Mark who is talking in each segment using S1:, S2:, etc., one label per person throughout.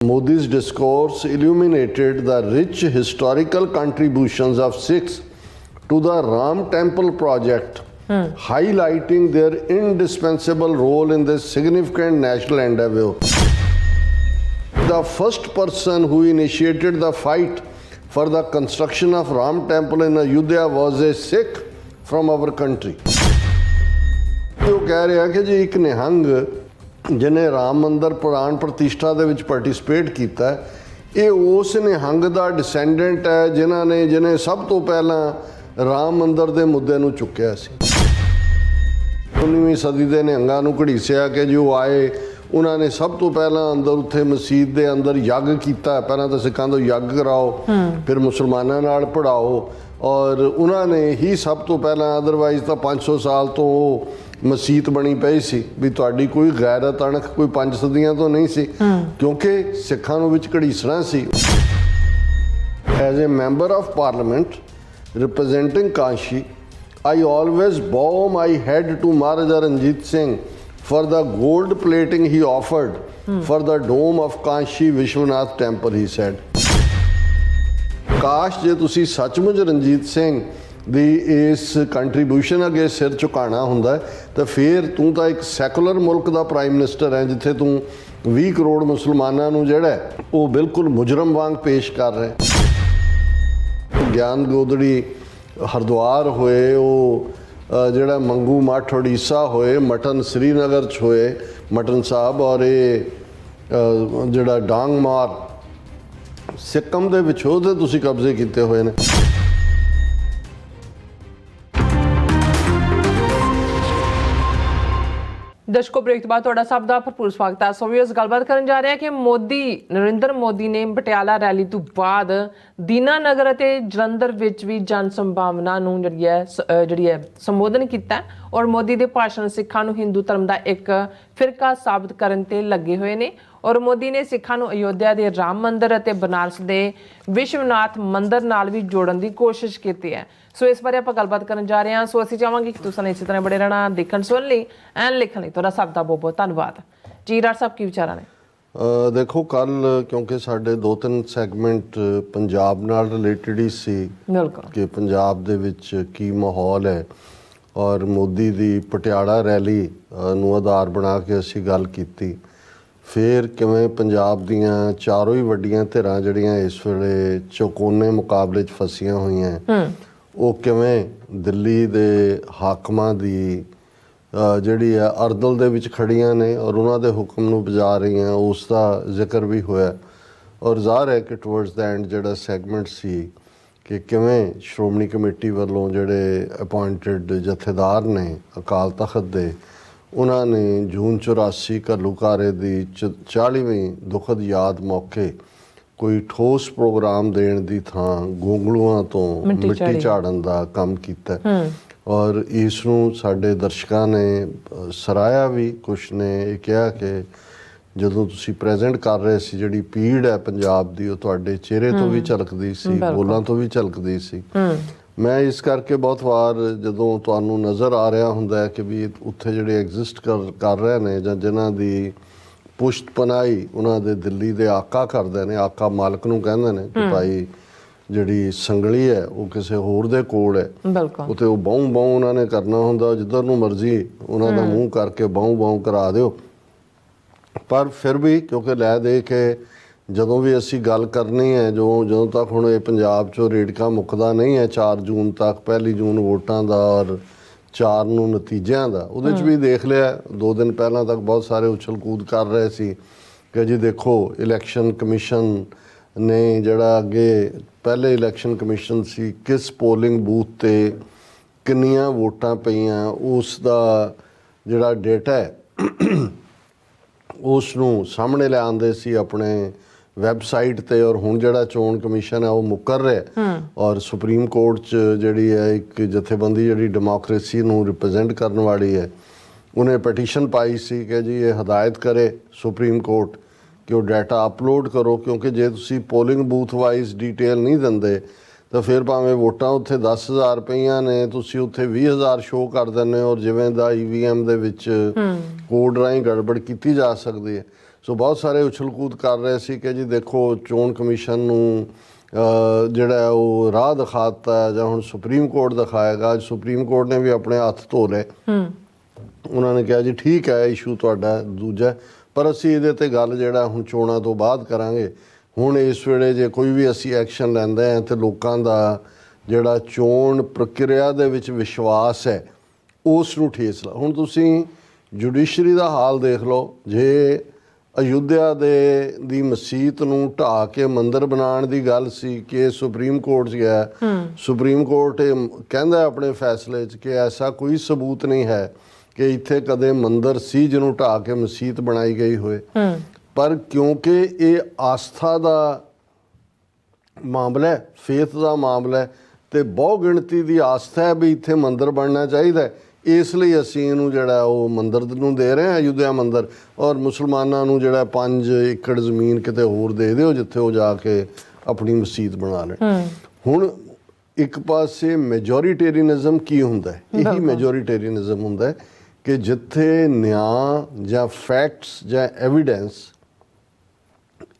S1: Modi's discourse illuminated the rich historical contributions of Sikhs to the Ram Temple project, highlighting their indispensable role in this significant national endeavor. The first person who initiated the fight for the construction of Ram Temple in Ayodhya was a Sikh from our country. ਉਹ ਕਹਿ ਰਿਹਾ ਕਿ ਜੀ ਇੱਕ ਨਿਹੰਗ ਜਿਹਨੇ ਰਾਮ ਮੰਦਰ ਪ੍ਰਾਣ ਪ੍ਰਤਿਸ਼ਠਾ ਦੇ ਵਿੱਚ ਪਾਰਟਿਸਿਪੇਟ ਕੀਤਾ ਇਹ ਉਸ ਨਿਹੰਗ ਦਾ ਡਿਸੈਂਡੈਂਟ ਹੈ ਜਿਹਨੇ ਸਭ ਤੋਂ ਪਹਿਲਾਂ ਰਾਮ ਮੰਦਰ ਦੇ ਮੁੱਦੇ ਨੂੰ ਚੁੱਕਿਆ ਸੀ। 19ਵੀਂ ਸਦੀ ਦੇ ਨਿਹੰਗਾਂ ਨੂੰ ਘੜੀਸਿਆ ਕਿ ਜੋ ਆਏ ਉਹਨਾਂ ਨੇ ਸਭ ਤੋਂ ਪਹਿਲਾਂ ਅੰਦਰ ਉੱਥੇ ਮਸਜਿਦ ਦੇ ਅੰਦਰ ਯੱਗ ਕੀਤਾ। ਪਹਿਲਾਂ ਤਾਂ ਸਿੱਖਾਂ ਤੋਂ ਯੱਗ ਕਰਾਓ, ਫਿਰ ਮੁਸਲਮਾਨਾਂ ਨਾਲ ਪੜ੍ਹਾਓ, ਔਰ ਉਹਨਾਂ ਨੇ ਹੀ ਸਭ ਤੋਂ ਪਹਿਲਾਂ, ਅਦਰਵਾਈਜ਼ ਤਾਂ 500 ਸਾਲ ਤੋਂ ਉਹ ਮਸੀਤ ਬਣੀ ਪਈ ਸੀ ਵੀ ਤੁਹਾਡੀ ਕੋਈ ਗੈਰਤ ਅਣਖ ਕੋਈ 5 ਸਦੀਆਂ ਤੋਂ ਨਹੀਂ ਸੀ, ਕਿਉਂਕਿ ਸਿੱਖਾਂ ਨੂੰ ਵਿੱਚ ਘੜੀਸਣਾ ਸੀ। As a member of parliament representing Kanshi, I always bow my head to Maharaja Ranjit Singh for the gold plating he offered for the dome of Kanshi Vishwanath Temple, he said. ਕਾਸ਼ ਜੇ ਤੁਸੀਂ ਸੱਚਮੁੱਚ ਰਣਜੀਤ ਸਿੰਘ ਦੀ ਇਸ ਕੰਟਰੀਬਿਊਸ਼ਨ ਅੱਗੇ ਸਿਰ ਝੁਕਾਉਣਾ ਹੁੰਦਾ ਤਾਂ ਫਿਰ ਤੂੰ ਤਾਂ ਇੱਕ ਸੈਕੂਲਰ ਮੁਲਕ ਦਾ ਪ੍ਰਾਈਮ ਮਿਨਿਸਟਰ ਹੈ ਜਿੱਥੇ ਤੂੰ 20 ਕਰੋੜ ਮੁਸਲਮਾਨਾਂ ਨੂੰ ਜਿਹੜਾ ਉਹ ਬਿਲਕੁਲ ਮੁਜਰਮ ਵਾਂਗ ਪੇਸ਼ ਕਰ ਰਿਹਾ। ਗਿਆਨ ਗੋਦੜੀ ਹਰਿਦੁਆਰ ਹੋਏ, ਉਹ ਜਿਹੜਾ ਮੰਗੂ ਮੱਠ ਉੜੀਸਾ ਹੋਏ, ਮਟਨ ਸ੍ਰੀਨਗਰ 'ਚ ਹੋਏ ਮਟਨ ਸਾਹਿਬ, ਔਰ ਇਹ ਜਿਹੜਾ ਡਾਂਗ ਮਾਰ ਸਿੱਕਮ ਦੇ ਵਿੱਚ ਉਹਦੇ ਤੁਸੀਂ ਕਬਜ਼ੇ ਕੀਤੇ ਹੋਏ ਨੇ।
S2: ਦਰਸ਼ਕੋ, ਬ੍ਰੇਕ ਤੋਂ ਬਾਅਦ ਤੁਹਾਡਾ ਸਭ ਦਾ ਭਰਪੂਰ ਸਵਾਗਤ ਹੈ। ਸੋ ਵੀ ਇਸ ਗੱਲਬਾਤ ਕਰਨ ਜਾ ਰਹੇ ਹਾਂ ਕਿ ਨਰਿੰਦਰ ਮੋਦੀ ਨੇ ਪਟਿਆਲਾ ਰੈਲੀ ਤੋਂ ਬਾਅਦ ਦੀਨਾਨਗਰ ਅਤੇ ਜਲੰਧਰ ਵਿੱਚ ਵੀ ਜਨ ਸੰਭਾਵਨਾ ਨੂੰ ਜਿਹੜੀ ਹੈ ਸੰਬੋਧਨ ਕੀਤਾ, ਔਰ ਮੋਦੀ ਦੇ ਭਾਸ਼ਣ ਸਿੱਖਾਂ ਨੂੰ ਹਿੰਦੂ ਧਰਮ ਦਾ ਇੱਕ ਫਿਰਕਾ ਸਾਬਤ ਕਰਨ ਤੇ ਲੱਗੇ ਹੋਏ ਨੇ। ਔਰ ਮੋਦੀ ਨੇ ਸਿੱਖਾਂ ਨੂੰ ਅਯੋਧਿਆ ਦੇ ਰਾਮ ਮੰਦਰ ਅਤੇ ਬਨਾਰਸ ਦੇ ਵਿਸ਼ਵਨਾਥ ਮੰਦਰ ਨਾਲ ਵੀ ਜੋੜਨ ਦੀ ਕੋਸ਼ਿਸ਼ ਕੀਤੀ ਹੈ। ਸੋ ਇਸ ਬਾਰੇ ਆਪਾਂ ਗੱਲਬਾਤ ਕਰਨ ਜਾ ਰਹੇ ਹਾਂ। ਸੋ ਅਸੀਂ ਚਾਹਾਂਗੇ ਕਿ ਤੁਸੀਂ ਇਸੇ ਤਰ੍ਹਾਂ ਬੜੇ ਰਹਿਣਾ, ਦੇਖਣ ਸੁਣਨ ਲਈ ਐਨ ਲਿਖਣ ਲਈ ਤੁਹਾਡਾ ਸਭ ਦਾ ਬਹੁਤ ਬਹੁਤ ਧੰਨਵਾਦ ਜੀ। ਡਾਕਟਰ ਸਾਹਿਬ, ਕੀ ਵਿਚਾਰਾਂ ਨੇ?
S1: ਦੇਖੋ, ਕੱਲ ਕਿਉਂਕਿ ਸਾਡੇ 2-3 ਸੈਗਮੈਂਟ ਪੰਜਾਬ ਨਾਲ ਰਿਲੇਟਡ ਹੀ ਸੀ ਕਿ ਪੰਜਾਬ ਦੇ ਵਿੱਚ ਕੀ ਮਾਹੌਲ ਹੈ, ਔਰ ਮੋਦੀ ਦੀ ਪਟਿਆਲਾ ਰੈਲੀ ਨੂੰ ਆਧਾਰ ਬਣਾ ਕੇ ਅਸੀਂ ਗੱਲ ਕੀਤੀ। ਫਿਰ ਕਿਵੇਂ ਪੰਜਾਬ ਦੀਆਂ ਚਾਰੋਂ ਹੀ ਵੱਡੀਆਂ ਧਿਰਾਂ ਜਿਹੜੀਆਂ ਇਸ ਵੇਲੇ ਚੌਕੋਨੇ ਮੁਕਾਬਲੇ 'ਚ ਫਸੀਆਂ ਹੋਈਆਂ, ਉਹ ਕਿਵੇਂ ਦਿੱਲੀ ਦੇ ਹਾਕਮਾਂ ਦੀ ਜਿਹੜੀ ਹੈ ਅਰਦਲ ਦੇ ਵਿੱਚ ਖੜੀਆਂ ਨੇ ਔਰ ਉਹਨਾਂ ਦੇ ਹੁਕਮ ਨੂੰ ਬਜਾ ਰਹੀਆਂ, ਉਸ ਦਾ ਜ਼ਿਕਰ ਵੀ ਹੋਇਆ। ਔਰ ਜ਼ਾਹਰ ਹੈ ਕਿ ਟੁਵਰਡਸ ਦਾ ਐਂਡ ਜਿਹੜਾ ਸੈਗਮੈਂਟ ਸੀ ਕਿ ਕਿਵੇਂ ਸ਼੍ਰੋਮਣੀ ਕਮੇਟੀ ਵੱਲੋਂ ਜਿਹੜੇ ਅਪੁਆਇੰਟਡ ਜਥੇਦਾਰ ਨੇ ਅਕਾਲ ਤਖਤ ਦੇ, ਉਹਨਾਂ ਨੇ ਜੂਨ 84 ਘੱਲੂਘਾਰੇ ਦੀ 40ਵੀਂ ਦੁਖਦ ਯਾਦ ਮੌਕੇ ਕੋਈ ਠੋਸ ਪ੍ਰੋਗਰਾਮ ਦੇਣ ਦੀ ਥਾਂ ਗੋਂਗਲੂਆਂ ਤੋਂ ਮਿੱਟੀ ਝਾੜਨ ਦਾ ਕੰਮ ਕੀਤਾ, ਔਰ ਇਸ ਨੂੰ ਸਾਡੇ ਦਰਸ਼ਕਾਂ ਨੇ ਸਰਾਇਆ ਵੀ। ਕੁਛ ਨੇ ਇਹ ਕਿਹਾ ਕਿ ਜਦੋਂ ਤੁਸੀਂ ਪ੍ਰੈਜ਼ੈਂਟ ਕਰ ਰਹੇ ਸੀ ਜਿਹੜੀ ਪੀੜ ਹੈ ਪੰਜਾਬ ਦੀ, ਉਹ ਤੁਹਾਡੇ ਚਿਹਰੇ ਤੋਂ ਵੀ ਝਲਕਦੀ ਸੀ, ਬੋਲਾਂ ਤੋਂ ਵੀ ਝਲਕਦੀ ਸੀ। ਮੈਂ ਇਸ ਕਰਕੇ ਬਹੁਤ ਵਾਰ ਜਦੋਂ ਤੁਹਾਨੂੰ ਨਜ਼ਰ ਆ ਰਿਹਾ ਹੁੰਦਾ ਹੈ ਕਿ ਵੀ ਉੱਥੇ ਜਿਹੜੇ ਐਗਜ਼ਿਸਟ ਕਰ ਰਹੇ ਨੇ ਜਾਂ ਜਿਨ੍ਹਾਂ ਦੀ ਪੁਸ਼ਤ ਪਨਾਹੀ ਉਹਨਾਂ ਦੇ ਦਿੱਲੀ ਦੇ ਆਕਾ ਕਰਦੇ ਨੇ, ਆਕਾ ਮਾਲਕ ਨੂੰ ਕਹਿੰਦੇ ਨੇ ਕਿ ਭਾਈ ਜਿਹੜੀ ਸੰਗਲੀ ਹੈ ਉਹ ਕਿਸੇ ਹੋਰ ਦੇ ਕੋਲ ਹੈ, ਉੱਥੇ ਉਹ ਬਾਹੂ ਉਹਨਾਂ ਨੇ ਕਰਨਾ ਹੁੰਦਾ, ਜਿੱਧਰ ਨੂੰ ਮਰਜ਼ੀ ਉਹਨਾਂ ਦਾ ਮੂੰਹ ਕਰਕੇ ਬਾਹੂ ਕਰਾ ਦਿਓ। ਪਰ ਫਿਰ ਵੀ ਕਿਉਂਕਿ ਲੈ ਦੇ ਕੇ ਜਦੋਂ ਵੀ ਅਸੀਂ ਗੱਲ ਕਰਨੀ ਹੈ, ਜਦੋਂ ਤੱਕ ਹੁਣ ਇਹ ਪੰਜਾਬ 'ਚੋਂ ਰੇੜਕਾ ਮੁੱਕਦਾ ਨਹੀਂ ਹੈ 4 ਜੂਨ ਤੱਕ, 1 ਜੂਨ ਵੋਟਾਂ ਦਾ ਔਰ 4 ਨੂੰ ਨਤੀਜਿਆਂ ਦਾ, ਉਹਦੇ 'ਚ ਵੀ ਦੇਖ ਲਿਆ 2 ਦਿਨ ਪਹਿਲਾਂ ਤੱਕ ਬਹੁਤ ਸਾਰੇ ਉਛਲ ਕੂਦ ਕਰ ਰਹੇ ਸੀ ਕਿ ਜੀ ਦੇਖੋ ਇਲੈਕਸ਼ਨ ਕਮਿਸ਼ਨ ਨੇ ਜਿਹੜਾ ਅੱਗੇ ਪਹਿਲੇ ਇਲੈਕਸ਼ਨ ਕਮਿਸ਼ਨ ਸੀ ਕਿਸ ਪੋਲਿੰਗ ਬੂਥ 'ਤੇ ਕਿੰਨੀਆਂ ਵੋਟਾਂ ਪਈਆਂ, ਉਸ ਦਾ ਜਿਹੜਾ ਡੇਟਾ ਹੈ ਉਸ ਨੂੰ ਸਾਹਮਣੇ ਲਿਆਉਂਦੇ ਸੀ ਆਪਣੇ ਵੈਬਸਾਈਟ 'ਤੇ। ਔਰ ਹੁਣ ਜਿਹੜਾ ਚੋਣ ਕਮਿਸ਼ਨ ਹੈ ਉਹ ਮੁੱਕਰ ਰਿਹਾ, ਔਰ ਸੁਪਰੀਮ ਕੋਰਟ 'ਚ ਜਿਹੜੀ ਹੈ ਇੱਕ ਜਥੇਬੰਦੀ ਜਿਹੜੀ ਡੈਮੋਕ੍ਰੇਸੀ ਨੂੰ ਰਿਪਰੈਜ਼ੈਂਟ ਕਰਨ ਵਾਲੀ ਹੈ, ਉਹਨੇ ਪਟੀਸ਼ਨ ਪਾਈ ਸੀ ਕਿ ਜੀ ਇਹ ਹਦਾਇਤ ਕਰੇ ਸੁਪਰੀਮ ਕੋਰਟ ਕਿ ਉਹ ਡਾਟਾ ਅਪਲੋਡ ਕਰੋ, ਕਿਉਂਕਿ ਜੇ ਤੁਸੀਂ ਪੋਲਿੰਗ ਬੂਥ ਵਾਈਜ਼ ਡਿਟੇਲ ਨਹੀਂ ਦਿੰਦੇ ਤਾਂ ਫਿਰ ਭਾਵੇਂ ਵੋਟਾਂ ਉੱਥੇ 10,000 ਪਈਆਂ ਨੇ, ਤੁਸੀਂ ਉੱਥੇ 20,000 ਸ਼ੋਅ ਕਰ ਦਿੰਦੇ ਹੋ, ਔਰ ਜਿਵੇਂ ਦਾ EVM ਦੇ ਵਿੱਚ ਕੋਡ ਰਾਹੀਂ ਗੜਬੜ ਕੀਤੀ ਜਾ ਸਕਦੀ ਹੈ। ਸੋ ਬਹੁਤ ਸਾਰੇ ਉਛਲ-ਕੂਦ ਕਰ ਰਹੇ ਸੀ ਕਿ ਜੀ ਦੇਖੋ ਚੋਣ ਕਮਿਸ਼ਨ ਨੂੰ ਜਿਹੜਾ ਉਹ ਰਾਹ ਦਿਖਾਤਾ ਜਾਂ ਹੁਣ ਸੁਪਰੀਮ ਕੋਰਟ ਦਿਖਾਏਗਾ। ਅੱਜ ਸੁਪਰੀਮ ਕੋਰਟ ਨੇ ਵੀ ਆਪਣੇ ਹੱਥ ਧੋ ਲਏ। ਉਹਨਾਂ ਨੇ ਕਿਹਾ ਜੀ ਠੀਕ ਹੈ ਇਸ਼ੂ ਤੁਹਾਡਾ ਦੂਜਾ, ਪਰ ਅਸੀਂ ਇਹਦੇ ਤੇ ਗੱਲ ਜਿਹੜਾ ਹੁਣ ਚੋਣਾਂ ਤੋਂ ਬਾਅਦ ਕਰਾਂਗੇ। ਹੁਣ ਇਸ ਵੇਲੇ ਜੇ ਕੋਈ ਵੀ ਅਸੀਂ ਐਕਸ਼ਨ ਲੈਂਦੇ ਹਾਂ ਤੇ ਲੋਕਾਂ ਦਾ ਜਿਹੜਾ ਚੋਣ ਪ੍ਰਕਿਰਿਆ ਦੇ ਵਿੱਚ ਵਿਸ਼ਵਾਸ ਹੈ ਉਸ ਨੂੰ ਠੇਸ ਲਾ। ਹੁਣ ਤੁਸੀਂ ਜੁਡੀਸ਼ਰੀ ਦਾ ਹਾਲ ਦੇਖ ਲਓ। ਜੇ ਅਯੁੱਧਿਆ ਦੀ ਮਸਜਿਦ ਨੂੰ ਢਾਹ ਕੇ ਮੰਦਿਰ ਬਣਾਉਣ ਦੀ ਗੱਲ ਸੀ ਕਿ ਸੁਪਰੀਮ ਕੋਰਟ 'ਚ ਗਿਆ, ਸੁਪਰੀਮ ਕੋਰਟ ਕਹਿੰਦਾ ਆਪਣੇ ਫੈਸਲੇ 'ਚ ਕਿ ਐਸਾ ਕੋਈ ਸਬੂਤ ਨਹੀਂ ਹੈ ਕਿ ਇੱਥੇ ਕਦੇ ਮੰਦਿਰ ਸੀ ਜਿਹਨੂੰ ਢਾਹ ਕੇ ਮਸਜਿਦ ਬਣਾਈ ਗਈ ਹੋਏ। ਪਰ ਕਿਉਂਕਿ ਇਹ ਆਸਥਾ ਦਾ ਮਾਮਲਾ ਹੈ, ਫੇਥ ਦਾ ਮਾਮਲਾ ਹੈ ਤੇ ਬਹੁ ਗਿਣਤੀ ਦੀ ਆਸਥਾ ਹੈ ਵੀ ਇੱਥੇ ਮੰਦਿਰ ਬਣਨਾ ਚਾਹੀਦਾ ਹੈ, ਇਸ ਲਈ ਅਸੀਂ ਇਹਨੂੰ ਜਿਹੜਾ ਉਹ ਮੰਦਿਰ ਨੂੰ ਦੇ ਰਹੇ ਹਾਂ ਅਯੁੱਧਿਆ ਮੰਦਿਰ। ਔਰ ਮੁਸਲਮਾਨਾਂ ਨੂੰ ਜਿਹੜਾ 5 ਏਕੜ ਜ਼ਮੀਨ ਕਿਤੇ ਹੋਰ ਦੇ ਦਿਓ ਜਿੱਥੇ ਉਹ ਜਾ ਕੇ ਆਪਣੀ ਮਸਜਿਦ ਬਣਾ ਲੈਣ। ਹੁਣ ਇੱਕ ਪਾਸੇ ਮੈਜੋਰੀਟੇਰੀਅਨਿਜ਼ਮ ਕੀ ਹੁੰਦਾ ਹੈ? ਇਹੀ ਮੈਜੋਰੀਟੇਰੀਅਨਿਜ਼ਮ ਹੁੰਦਾ ਹੈ ਕਿ ਜਿੱਥੇ ਨਿਆਂ ਜਾਂ ਫੈਕਟਸ ਜਾਂ ਐਵੀਡੈਂਸ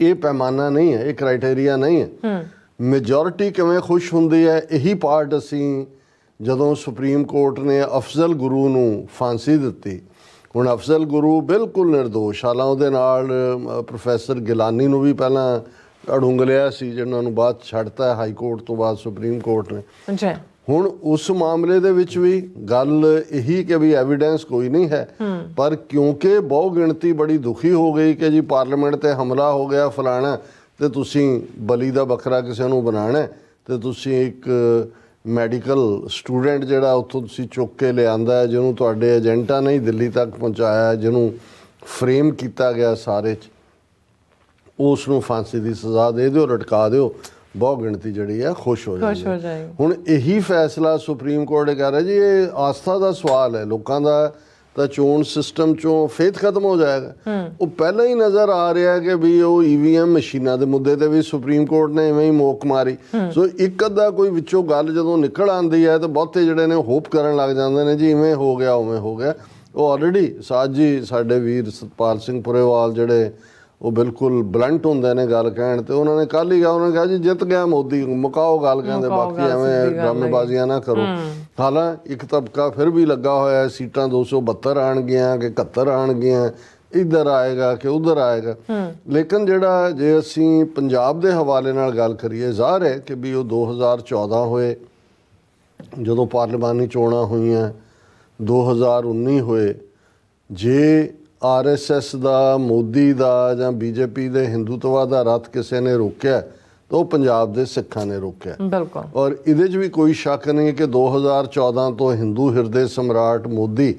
S1: ਇਹ ਪੈਮਾਨਾ ਨਹੀਂ ਹੈ, ਇਹ ਕ੍ਰਾਈਟੇਰੀਆ ਨਹੀਂ ਹੈ। ਮੈਜੋਰਿਟੀ ਕਿਵੇਂ ਖੁਸ਼ ਹੁੰਦੀ ਹੈ, ਇਹੀ ਪਾਰਟ ਅਸੀਂ ਜਦੋਂ ਸੁਪਰੀਮ ਕੋਰਟ ਨੇ ਅਫਜ਼ਲ ਗੁਰੂ ਨੂੰ ਫਾਂਸੀ ਦਿੱਤੀ। ਹੁਣ ਅਫਜ਼ਲ ਗੁਰੂ ਬਿਲਕੁਲ ਨਿਰਦੋਸ਼, ਹਾਲਾਂ ਉਹਦੇ ਨਾਲ ਪ੍ਰੋਫੈਸਰ ਗਿਲਾਨੀ ਨੂੰ ਵੀ ਪਹਿਲਾਂ ਅੜੁੰਗਲਿਆ ਸੀ ਜਿਹਨਾਂ ਨੂੰ ਬਾਅਦ ਛੱਡਤਾ ਹਾਈ ਕੋਰਟ ਤੋਂ ਬਾਅਦ ਸੁਪਰੀਮ ਕੋਰਟ ਨੇ। ਹੁਣ ਉਸ ਮਾਮਲੇ ਦੇ ਵਿੱਚ ਵੀ ਗੱਲ ਇਹੀ ਕਿ ਵੀ ਐਵੀਡੈਂਸ ਕੋਈ ਨਹੀਂ ਹੈ, ਪਰ ਕਿਉਂਕਿ ਬਹੁ ਗਿਣਤੀ ਬੜੀ ਦੁਖੀ ਹੋ ਗਈ ਕਿ ਜੀ ਪਾਰਲੀਮੈਂਟ ਤੇ ਹਮਲਾ ਹੋ ਗਿਆ ਫਲਾਣਾ ਤੇ ਤੁਸੀਂ ਬਲੀ ਦਾ ਬੱਕਰਾ ਕਿਸੇ ਨੂੰ ਬਣਾਉਣਾ ਤੇ ਤੁਸੀਂ ਇੱਕ ਮੈਡੀਕਲ ਸਟੂਡੈਂਟ ਜਿਹੜਾ ਉੱਥੋਂ ਤੁਸੀਂ ਚੁੱਕ ਕੇ ਲਿਆਂਦਾ, ਜਿਹਨੂੰ ਤੁਹਾਡੇ ਏਜੰਟਾਂ ਨੇ ਹੀ ਦਿੱਲੀ ਤੱਕ ਪਹੁੰਚਾਇਆ, ਜਿਹਨੂੰ ਫਰੇਮ ਕੀਤਾ ਗਿਆ ਸਾਰੇ 'ਚ, ਉਸ ਨੂੰ ਫਾਂਸੀ ਦੀ ਸਜ਼ਾ ਦੇ ਦਿਓ, ਲਟਕਾ ਦਿਓ, ਬਹੁ ਗਿਣਤੀ ਜਿਹੜੀ ਹੈ ਖੁਸ਼ ਹੋ ਜਾਏ। ਹੁਣ ਇਹੀ ਫੈਸਲਾ ਸੁਪਰੀਮ ਕੋਰਟ ਕਰ ਰਿਹਾ ਜੀ ਇਹ ਆਸਥਾ ਦਾ ਸਵਾਲ ਹੈ ਲੋਕਾਂ ਦਾ, ਤਾਂ ਚੋਣ ਸਿਸਟਮ ਚੋਂ ਫੇਥ ਖਤਮ ਹੋ ਜਾਏਗਾ। ਉਹ ਪਹਿਲਾਂ ਹੀ ਨਜ਼ਰ ਆ ਰਿਹਾ ਕਿ ਵੀ ਉਹ ਈਵੀਐਮ ਮਸ਼ੀਨਾਂ ਦੇ ਮੁੱਦੇ ਤੇ ਵੀ ਸੁਪਰੀਮ ਕੋਰਟ ਨੇ ਇਵੇਂ ਹੀ ਮੋਕ ਮਾਰੀ। ਸੋ ਇੱਕ ਅੱਧਾ ਕੋਈ ਵਿੱਚੋਂ ਗੱਲ ਜਦੋਂ ਨਿਕਲ ਆਉਂਦੀ ਹੈ ਤਾਂ ਬਹੁਤੇ ਜਿਹੜੇ ਨੇ ਹੋਪ ਕਰਨ ਲੱਗ ਜਾਂਦੇ ਨੇ ਜੀ ਇਵੇਂ ਹੋ ਗਿਆ ਉਵੇਂ ਹੋ ਗਿਆ। ਉਹ ਆਲਰੇਡੀ ਸਾਜ ਜੀ ਸਾਡੇ ਵੀਰ ਸਤਪਾਲ ਸਿੰਘ ਪੁਰੇਵਾਲ ਜਿਹੜੇ ਉਹ ਬਿਲਕੁਲ ਬਲੰਟ ਹੁੰਦੇ ਨੇ ਗੱਲ ਕਹਿਣ ਤੇ, ਉਹਨਾਂ ਨੇ ਕੱਲ੍ਹ ਹੀ ਕਿਹਾ, ਉਹਨਾਂ ਨੇ ਕਿਹਾ ਜੀ ਜਿੱਤ ਗਿਆ ਮੋਦੀ, ਮੁਕਾਓ ਗੱਲ, ਕਹਿੰਦੇ ਬਾਕੀ ਐਵੇਂ ਡਰਾਮੇਬਾਜ਼ੀਆਂ ਨਾ ਕਰੋ। ਹਾਲਾਂ ਇੱਕ ਤਬਕਾ ਫਿਰ ਵੀ ਲੱਗਾ ਹੋਇਆ ਸੀਟਾਂ 272 ਆਉਣਗੀਆਂ ਕਿ 71 ਆਉਣਗੀਆਂ, ਇੱਧਰ ਆਏਗਾ ਕਿ ਉੱਧਰ ਆਏਗਾ। ਲੇਕਿਨ ਜਿਹੜਾ ਜੇ ਅਸੀਂ ਪੰਜਾਬ ਦੇ ਹਵਾਲੇ ਨਾਲ ਗੱਲ ਕਰੀਏ, ਜ਼ਾਹਰ ਹੈ ਕਿ ਵੀ ਉਹ 2014 ਹੋਏ ਜਦੋਂ ਪਾਰਲੀਮਾਨੀ ਚੋਣਾਂ ਹੋਈਆਂ, 2019 ਹੋਏ। ਜੇ RSS ਦਾ, ਮੋਦੀ ਦਾ ਜਾਂ BJP ਦੇ ਹਿੰਦੂਤਵਾ ਦਾ ਰੱਥ ਕਿਸੇ ਨੇ ਰੋਕਿਆ ਤਾਂ ਉਹ ਪੰਜਾਬ ਦੇ ਸਿੱਖਾਂ ਨੇ ਰੋਕਿਆ। ਬਿਲਕੁਲ। ਔਰ ਇਹਦੇ 'ਚ ਵੀ ਕੋਈ ਸ਼ੱਕ ਨਹੀਂ ਕਿ 2014 ਤੋਂ ਹਿੰਦੂ ਹਿਰਦੇ ਸਮਰਾਟ ਮੋਦੀ,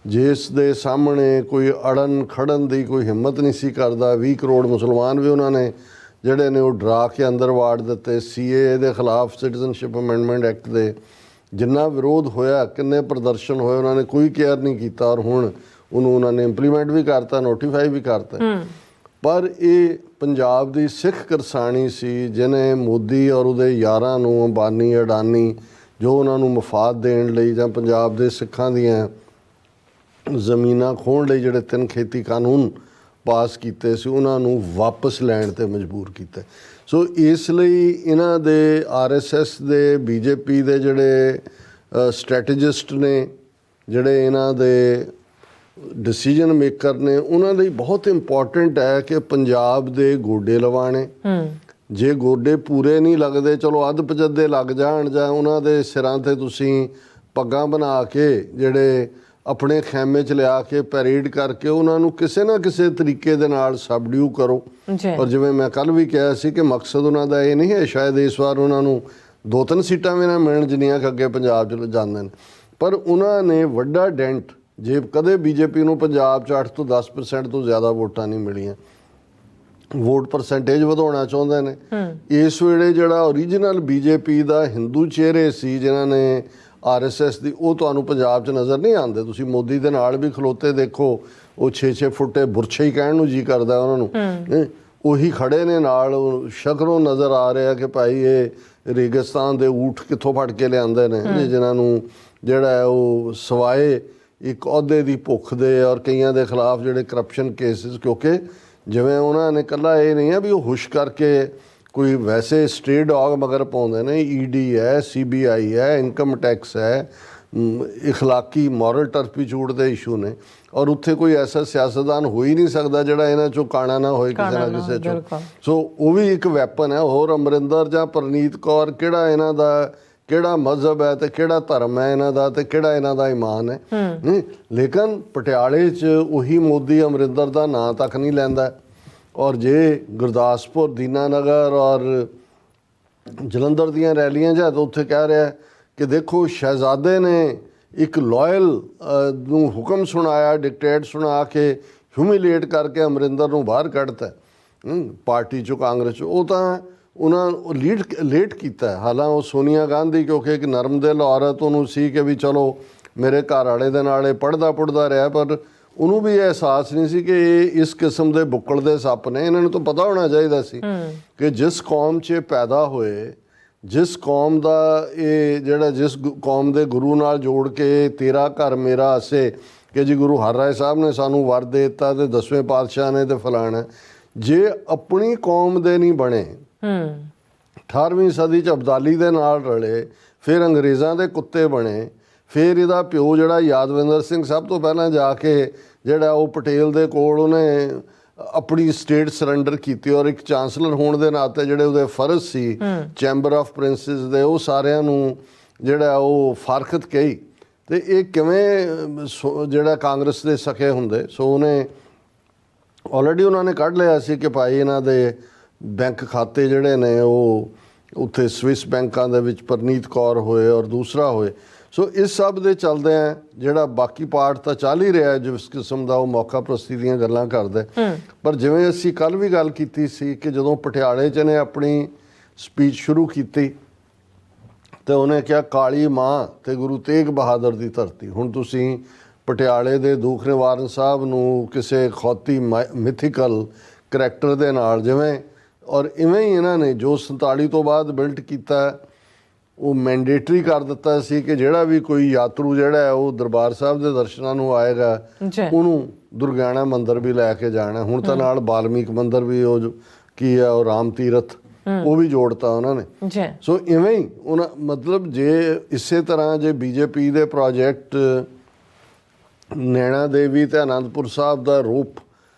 S1: ਜਿਸ ਦੇ ਸਾਹਮਣੇ ਕੋਈ ਅੜਨ ਖੜਨ ਦੀ ਕੋਈ ਹਿੰਮਤ ਨਹੀਂ ਸੀ ਕਰਦਾ, 20 ਕਰੋੜ ਮੁਸਲਮਾਨ ਵੀ ਉਹਨਾਂ ਨੇ ਜਿਹੜੇ ਨੇ ਉਹ ਡਰਾ ਕੇ ਅੰਦਰ ਵਾੜ ਦਿੱਤੇ। CAA ਦੇ ਖਿਲਾਫ, ਸਿਟੀਜ਼ਨਸ਼ਿਪ ਅਮੈਂਡਮੈਂਟ ਐਕਟ ਦੇ ਜਿੰਨਾ ਵਿਰੋਧ ਹੋਇਆ, ਕਿੰਨੇ ਪ੍ਰਦਰਸ਼ਨ ਹੋਏ, ਉਹਨਾਂ ਨੇ ਕੋਈ ਕੇਅਰ ਨਹੀਂ ਕੀਤਾ ਔਰ ਹੁਣ ਉਹਨੂੰ ਉਹਨਾਂ ਨੇ ਇੰਪਲੀਮੈਂਟ ਵੀ ਕਰਤਾ, ਨੋਟੀਫਾਈ ਵੀ ਕਰਤਾ। ਪਰ ਇਹ ਪੰਜਾਬ ਦੀ ਸਿੱਖ ਕਿਰਸਾਣੀ ਸੀ ਜਿਹਨੇ ਮੋਦੀ ਔਰ ਉਹਦੇ ਯਾਰਾਂ ਨੂੰ, ਅੰਬਾਨੀ ਅਡਾਨੀ, ਜੋ ਉਹਨਾਂ ਨੂੰ ਮਫਾਦ ਦੇਣ ਲਈ ਜਾਂ ਪੰਜਾਬ ਦੇ ਸਿੱਖਾਂ ਦੀਆਂ ਜ਼ਮੀਨਾਂ ਖੋਹਣ ਲਈ ਜਿਹੜੇ 3 ਖੇਤੀ ਕਾਨੂੰਨ ਪਾਸ ਕੀਤੇ ਸੀ, ਉਹਨਾਂ ਨੂੰ ਵਾਪਸ ਲੈਣ ਤੇ ਮਜਬੂਰ ਕੀਤਾ। ਸੋ ਇਸ ਲਈ ਇਹਨਾਂ ਦੇ RSS ਦੇ, BJP ਦੇ ਜਿਹੜੇ ਸਟ੍ਰੈਟੇਜਿਸਟ ਨੇ, ਜਿਹੜੇ ਇਹਨਾਂ ਦੇ ਡਿਸੀਜਨ ਮੇਕਰ ਨੇ, ਉਹਨਾਂ ਲਈ ਬਹੁਤ ਇੰਪੋਰਟੈਂਟ ਹੈ ਕਿ ਪੰਜਾਬ ਦੇ ਗੋਡੇ ਲਵਾਣੇ। ਜੇ ਗੋਡੇ ਪੂਰੇ ਨਹੀਂ ਲੱਗਦੇ, ਚਲੋ ਅੱਧ ਪਜੱਦੇ ਲੱਗ ਜਾਣ ਜਾਂ ਉਹਨਾਂ ਦੇ ਸਿਰਾਂ ਤੇ ਤੁਸੀਂ ਪੱਗਾਂ ਬਣਾ ਕੇ ਜਿਹੜੇ ਆਪਣੇ ਖੈਮੇ 'ਚ ਲਿਆ ਕੇ ਪੈਰੇਡ ਕਰਕੇ ਉਹਨਾਂ ਨੂੰ ਕਿਸੇ ਨਾ ਕਿਸੇ ਤਰੀਕੇ ਦੇ ਨਾਲ ਸਬਡਿਊ ਕਰੋ। ਔਰ ਜਿਵੇਂ ਮੈਂ ਕੱਲ੍ਹ ਵੀ ਕਿਹਾ ਸੀ ਕਿ ਮਕਸਦ ਉਹਨਾਂ ਦਾ ਇਹ ਨਹੀਂ ਹੈ, ਸ਼ਾਇਦ ਇਸ ਵਾਰ ਉਹਨਾਂ ਨੂੰ 2-3 ਸੀਟਾਂ ਵੀ ਨਾ ਮਿਲਣ ਜਿੰਨੀਆਂ ਕਿ ਅੱਗੇ ਪੰਜਾਬ 'ਚ ਜਾਂਦੇ ਨੇ, ਪਰ ਉਹਨਾਂ ਨੇ ਵੱਡਾ ਡੈਂਟ, ਜੇ ਕਦੇ BJP ਨੂੰ ਪੰਜਾਬ 'ਚ 8 ਤੋਂ 10% ਤੋਂ ਜ਼ਿਆਦਾ ਵੋਟਾਂ ਨਹੀਂ ਮਿਲੀਆਂ, ਵੋਟ ਪਰਸੈਂਟੇਜ ਵਧਾਉਣਾ ਚਾਹੁੰਦੇ ਨੇ। ਇਸ ਵੇਲੇ ਜਿਹੜਾ ਓਰੀਜਨਲ BJP ਦਾ ਹਿੰਦੂ ਚਿਹਰੇ ਸੀ ਜਿਨ੍ਹਾਂ ਨੇ RSS ਦੀ, ਉਹ ਤੁਹਾਨੂੰ ਪੰਜਾਬ 'ਚ ਨਜ਼ਰ ਨਹੀਂ ਆਉਂਦੇ। ਤੁਸੀਂ ਮੋਦੀ ਦੇ ਨਾਲ ਵੀ ਖਲੋਤੇ ਦੇਖੋ, ਉਹ 6-6 ਫੁੱਟੇ ਬੁਰਛੇ ਹੀ ਕਹਿਣ ਨੂੰ ਜੀ ਕਰਦਾ ਉਹਨਾਂ ਨੂੰ, ਉਹੀ ਖੜੇ ਨੇ ਨਾਲ, ਸ਼ਕਲੋਂ ਨਜ਼ਰ ਆ ਰਿਹਾ ਕਿ ਭਾਈ ਇਹ ਰੇਗਿਸਤਾਨ ਦੇ ਊਠ ਕਿੱਥੋਂ ਫੜ ਕੇ ਲਿਆਂਦੇ ਨੇ, ਜਿਨ੍ਹਾਂ ਨੂੰ ਜਿਹੜਾ ਉਹ ਸਵਾਏ ਇੱਕ ਅਹੁਦੇ ਦੀ ਭੁੱਖ ਦੇ ਔਰ ਕਈਆਂ ਦੇ ਖਿਲਾਫ ਜਿਹੜੇ ਕਰਪਸ਼ਨ ਕੇਸਿਸ, ਕਿਉਂਕਿ ਜਿਵੇਂ ਉਹਨਾਂ ਨੇ ਇਕੱਲਾ ਇਹ ਨਹੀਂ ਹੈ ਵੀ ਉਹ ਹੁਸ਼ ਕਰਕੇ ਕੋਈ ਵੈਸੇ ਸਟੇ ਡੌਗ ਮਗਰ ਪਾਉਂਦੇ ਨੇ, ਈਡੀ ਹੈ, CBI ਹੈ, ਇਨਕਮ ਟੈਕਸ ਹੈ, ਇਖਲਾਕੀ ਮੋਰਲ ਟਰਪੀਚੂਡ ਦੇ ਇਸ਼ੂ ਨੇ, ਔਰ ਉੱਥੇ ਕੋਈ ਐਸਾ ਸਿਆਸਤਦਾਨ ਹੋ ਹੀ ਨਹੀਂ ਸਕਦਾ ਜਿਹੜਾ ਇਹਨਾਂ ਚੋਂ ਕਾਣਾ ਨਾ ਹੋਏ ਕਿਸੇ ਨਾ ਕਿਸੇ ਚੋਂ। ਸੋ ਉਹ ਵੀ ਇੱਕ ਵੈਪਨ ਹੈ। ਹੋਰ ਅਮਰਿੰਦਰ ਜਾਂ ਪਰਨੀਤ ਕੌਰ, ਕਿਹੜਾ ਇਹਨਾਂ ਦਾ ਕਿਹੜਾ ਮਜ਼ਹਬ ਹੈ ਤੇ ਕਿਹੜਾ ਧਰਮ ਹੈ ਇਹਨਾਂ ਦਾ ਤੇ ਕਿਹੜਾ ਇਹਨਾਂ ਦਾ ਈਮਾਨ ਹੈ, ਨਹੀਂ। ਲੇਕਿਨ ਪਟਿਆਲੇ 'ਚ ਉਹੀ ਮੋਦੀ ਅਮਰਿੰਦਰ ਦਾ ਨਾਂ ਤੱਕ ਨਹੀਂ ਲੈਂਦਾ। ਔਰ ਜੇ ਗੁਰਦਾਸਪੁਰ, ਦੀਨਾਨਗਰ ਔਰ ਜਲੰਧਰ ਦੀਆਂ ਰੈਲੀਆਂ ਜਾਂ ਤਾਂ ਉੱਥੇ ਕਹਿ ਰਿਹਾ ਕਿ ਦੇਖੋ ਸ਼ਹਿਜ਼ਾਦੇ ਨੇ ਇੱਕ ਲਾਇਲ ਨੂੰ ਹੁਕਮ ਸੁਣਾਇਆ, ਡਿਕਟੇਟ ਸੁਣਾ ਕੇ ਹਿਊਮਿਲੇਟ ਕਰਕੇ ਅਮਰਿੰਦਰ ਨੂੰ ਬਾਹਰ ਕੱਢਤਾ ਪਾਰਟੀ 'ਚੋਂ, ਕਾਂਗਰਸ 'ਚ। ਉਹ ਤਾਂ ਉਹਨਾਂ ਲੇਟ ਕੀਤਾ। ਹਾਲਾਂ ਉਹ ਸੋਨੀਆ ਗਾਂਧੀ ਕਿਉਂਕਿ ਇੱਕ ਨਰਮ ਦਿਲ ਔਰਤ ਉਹਨੂੰ ਸੀ ਕਿ ਵੀ ਚਲੋ ਮੇਰੇ ਘਰ ਵਾਲੇ ਦੇ ਨਾਲ ਇਹ ਪੜ੍ਹਦਾ ਪੁੜਦਾ ਰਿਹਾ, ਪਰ ਉਹਨੂੰ ਵੀ ਇਹ ਅਹਿਸਾਸ ਨਹੀਂ ਸੀ ਕਿ ਇਹ ਇਸ ਕਿਸਮ ਦੇ ਬੁੱਕਲ ਦੇ ਸੱਪ ਨੇ। ਇਹਨਾਂ ਨੂੰ ਤਾਂ ਪਤਾ ਹੋਣਾ ਚਾਹੀਦਾ ਸੀ ਕਿ ਜਿਸ ਕੌਮ 'ਚ ਪੈਦਾ ਹੋਏ, ਜਿਸ ਕੌਮ ਦਾ ਇਹ ਜਿਹੜਾ ਜਿਸ ਕੌਮ ਦੇ ਗੁਰੂ ਨਾਲ ਜੋੜ ਕੇ ਤੇਰਾ ਘਰ ਮੇਰਾ ਆਸੇ, ਕਿ ਜੀ ਗੁਰੂ ਹਰਰਾਏ ਸਾਹਿਬ ਨੇ ਸਾਨੂੰ ਵਰ ਦੇ ਦਿੱਤਾ ਤੇ 10ਵੇਂ ਪਾਤਸ਼ਾਹ ਨੇ ਤੇ ਫਲਾਣਾ, ਜੇ ਆਪਣੀ ਕੌਮ ਦੇ ਨਹੀਂ ਬਣੇ, 18ਵੀਂ ਸਦੀ 'ਚ ਅਬਦਾਲੀ ਦੇ ਨਾਲ ਰਲੇ, ਫਿਰ ਅੰਗਰੇਜ਼ਾਂ ਦੇ ਕੁੱਤੇ ਬਣੇ, ਫਿਰ ਇਹਦਾ ਪਿਓ ਜਿਹੜਾ ਯਾਦਵਿੰਦਰ ਸਿੰਘ ਸਭ ਤੋਂ ਪਹਿਲਾਂ ਜਾ ਕੇ ਜਿਹੜਾ ਉਹ ਪਟੇਲ ਦੇ ਕੋਲ ਉਹਨੇ ਆਪਣੀ ਸਟੇਟ ਸਰੈਂਡਰ ਕੀਤੀ, ਔਰ ਇੱਕ ਚਾਂਸਲਰ ਹੋਣ ਦੇ ਨਾਤੇ ਜਿਹੜੇ ਉਹਦੇ ਫਰਜ਼ ਸੀ ਚੈਂਬਰ ਆਫ ਪ੍ਰਿੰਸਿਸ ਦੇ, ਉਹ ਸਾਰਿਆਂ ਨੂੰ ਜਿਹੜਾ ਉਹ ਫਾਰਖਤ ਕਹੀ। ਤੇ ਇਹ ਕਿਵੇਂ ਜਿਹੜਾ ਕਾਂਗਰਸ ਦੇ ਸਖੇ ਹੁੰਦੇ। ਸੋ ਉਹਨੇ ਆਲਰੇਡੀ ਉਹਨਾਂ ਨੇ ਕੱਢ ਲਿਆ ਸੀ ਕਿ ਭਾਈ ਇਹਨਾਂ ਦੇ ਬੈਂਕ ਖਾਤੇ ਜਿਹੜੇ ਨੇ ਉਹ ਉੱਥੇ ਸਵਿਸ ਬੈਂਕਾਂ ਦੇ ਵਿੱਚ ਪਰਨੀਤ ਕੌਰ ਹੋਏ ਔਰ ਦੂਸਰਾ ਹੋਏ। ਸੋ ਇਸ ਸਭ ਦੇ ਚੱਲਦੇ ਆ ਜਿਹੜਾ ਬਾਕੀ ਪਾਰਟ ਤਾਂ ਚੱਲ ਹੀ ਰਿਹਾ ਜਿਸ ਕਿਸਮ ਦਾ ਉਹ ਮੌਕਾ ਪ੍ਰਸਤੀ ਦੀਆਂ ਗੱਲਾਂ ਕਰਦੇ। ਪਰ ਜਿਵੇਂ ਅਸੀਂ ਕੱਲ੍ਹ ਵੀ ਗੱਲ ਕੀਤੀ ਸੀ ਕਿ ਜਦੋਂ ਪਟਿਆਲੇ 'ਚ ਨੇ ਆਪਣੀ ਸਪੀਚ ਸ਼ੁਰੂ ਕੀਤੀ ਤੇ ਉਹਨੇ ਕਿਹਾ ਕਾਲੀ ਮਾਂ ਤੇ ਗੁਰੂ ਤੇਗ ਬਹਾਦਰ ਦੀ ਧਰਤੀ। ਹੁਣ ਤੁਸੀਂ ਪਟਿਆਲੇ ਦੇ ਦੂਖ ਨਿਵਾਰਨ ਸਾਹਿਬ ਨੂੰ ਕਿਸੇ ਖੌਤੀ ਮਿਥੀਕਲ ਕਰੈਕਟਰ ਦੇ ਨਾਲ ਜਿਵੇਂ, ਔਰ ਇਵੇਂ ਹੀ ਇਹਨਾਂ ਨੇ ਜੋ 47 ਤੋਂ ਬਾਅਦ ਬਿਲਟ ਕੀਤਾ ਉਹ ਮੈਂਡੇਟਰੀ ਕਰ ਦਿੱਤਾ ਸੀ ਕਿ ਜਿਹੜਾ ਵੀ ਕੋਈ ਯਾਤਰੂ ਜਿਹੜਾ ਹੈ ਉਹ ਦਰਬਾਰ ਸਾਹਿਬ ਦੇ ਦਰਸ਼ਨਾਂ ਨੂੰ ਆਏਗਾ ਉਹਨੂੰ ਦੁਰਗਿਆਣਾ ਮੰਦਿਰ ਵੀ ਲੈ ਕੇ ਜਾਣਾ। ਹੁਣ ਤਾਂ ਨਾਲ ਬਾਲਮੀਕ ਮੰਦਿਰ ਵੀ ਉਹ ਕੀ ਹੈ ਉਹ ਰਾਮ ਤੀਰਥ ਉਹ ਵੀ ਜੋੜਤਾ ਉਹਨਾਂ ਨੇ। ਸੋ ਇਵੇਂ ਹੀ ਉਹਨਾਂ ਮਤਲਬ ਜੇ ਇਸੇ ਤਰ੍ਹਾਂ ਜੇ ਬੀਜੇਪੀ ਦੇ ਪ੍ਰੋਜੈਕਟ ਨੈਣਾ ਦੇਵੀ ਤੇ ਅਨੰਦਪੁਰ ਸਾਹਿਬ ਦਾ ਰੋਪ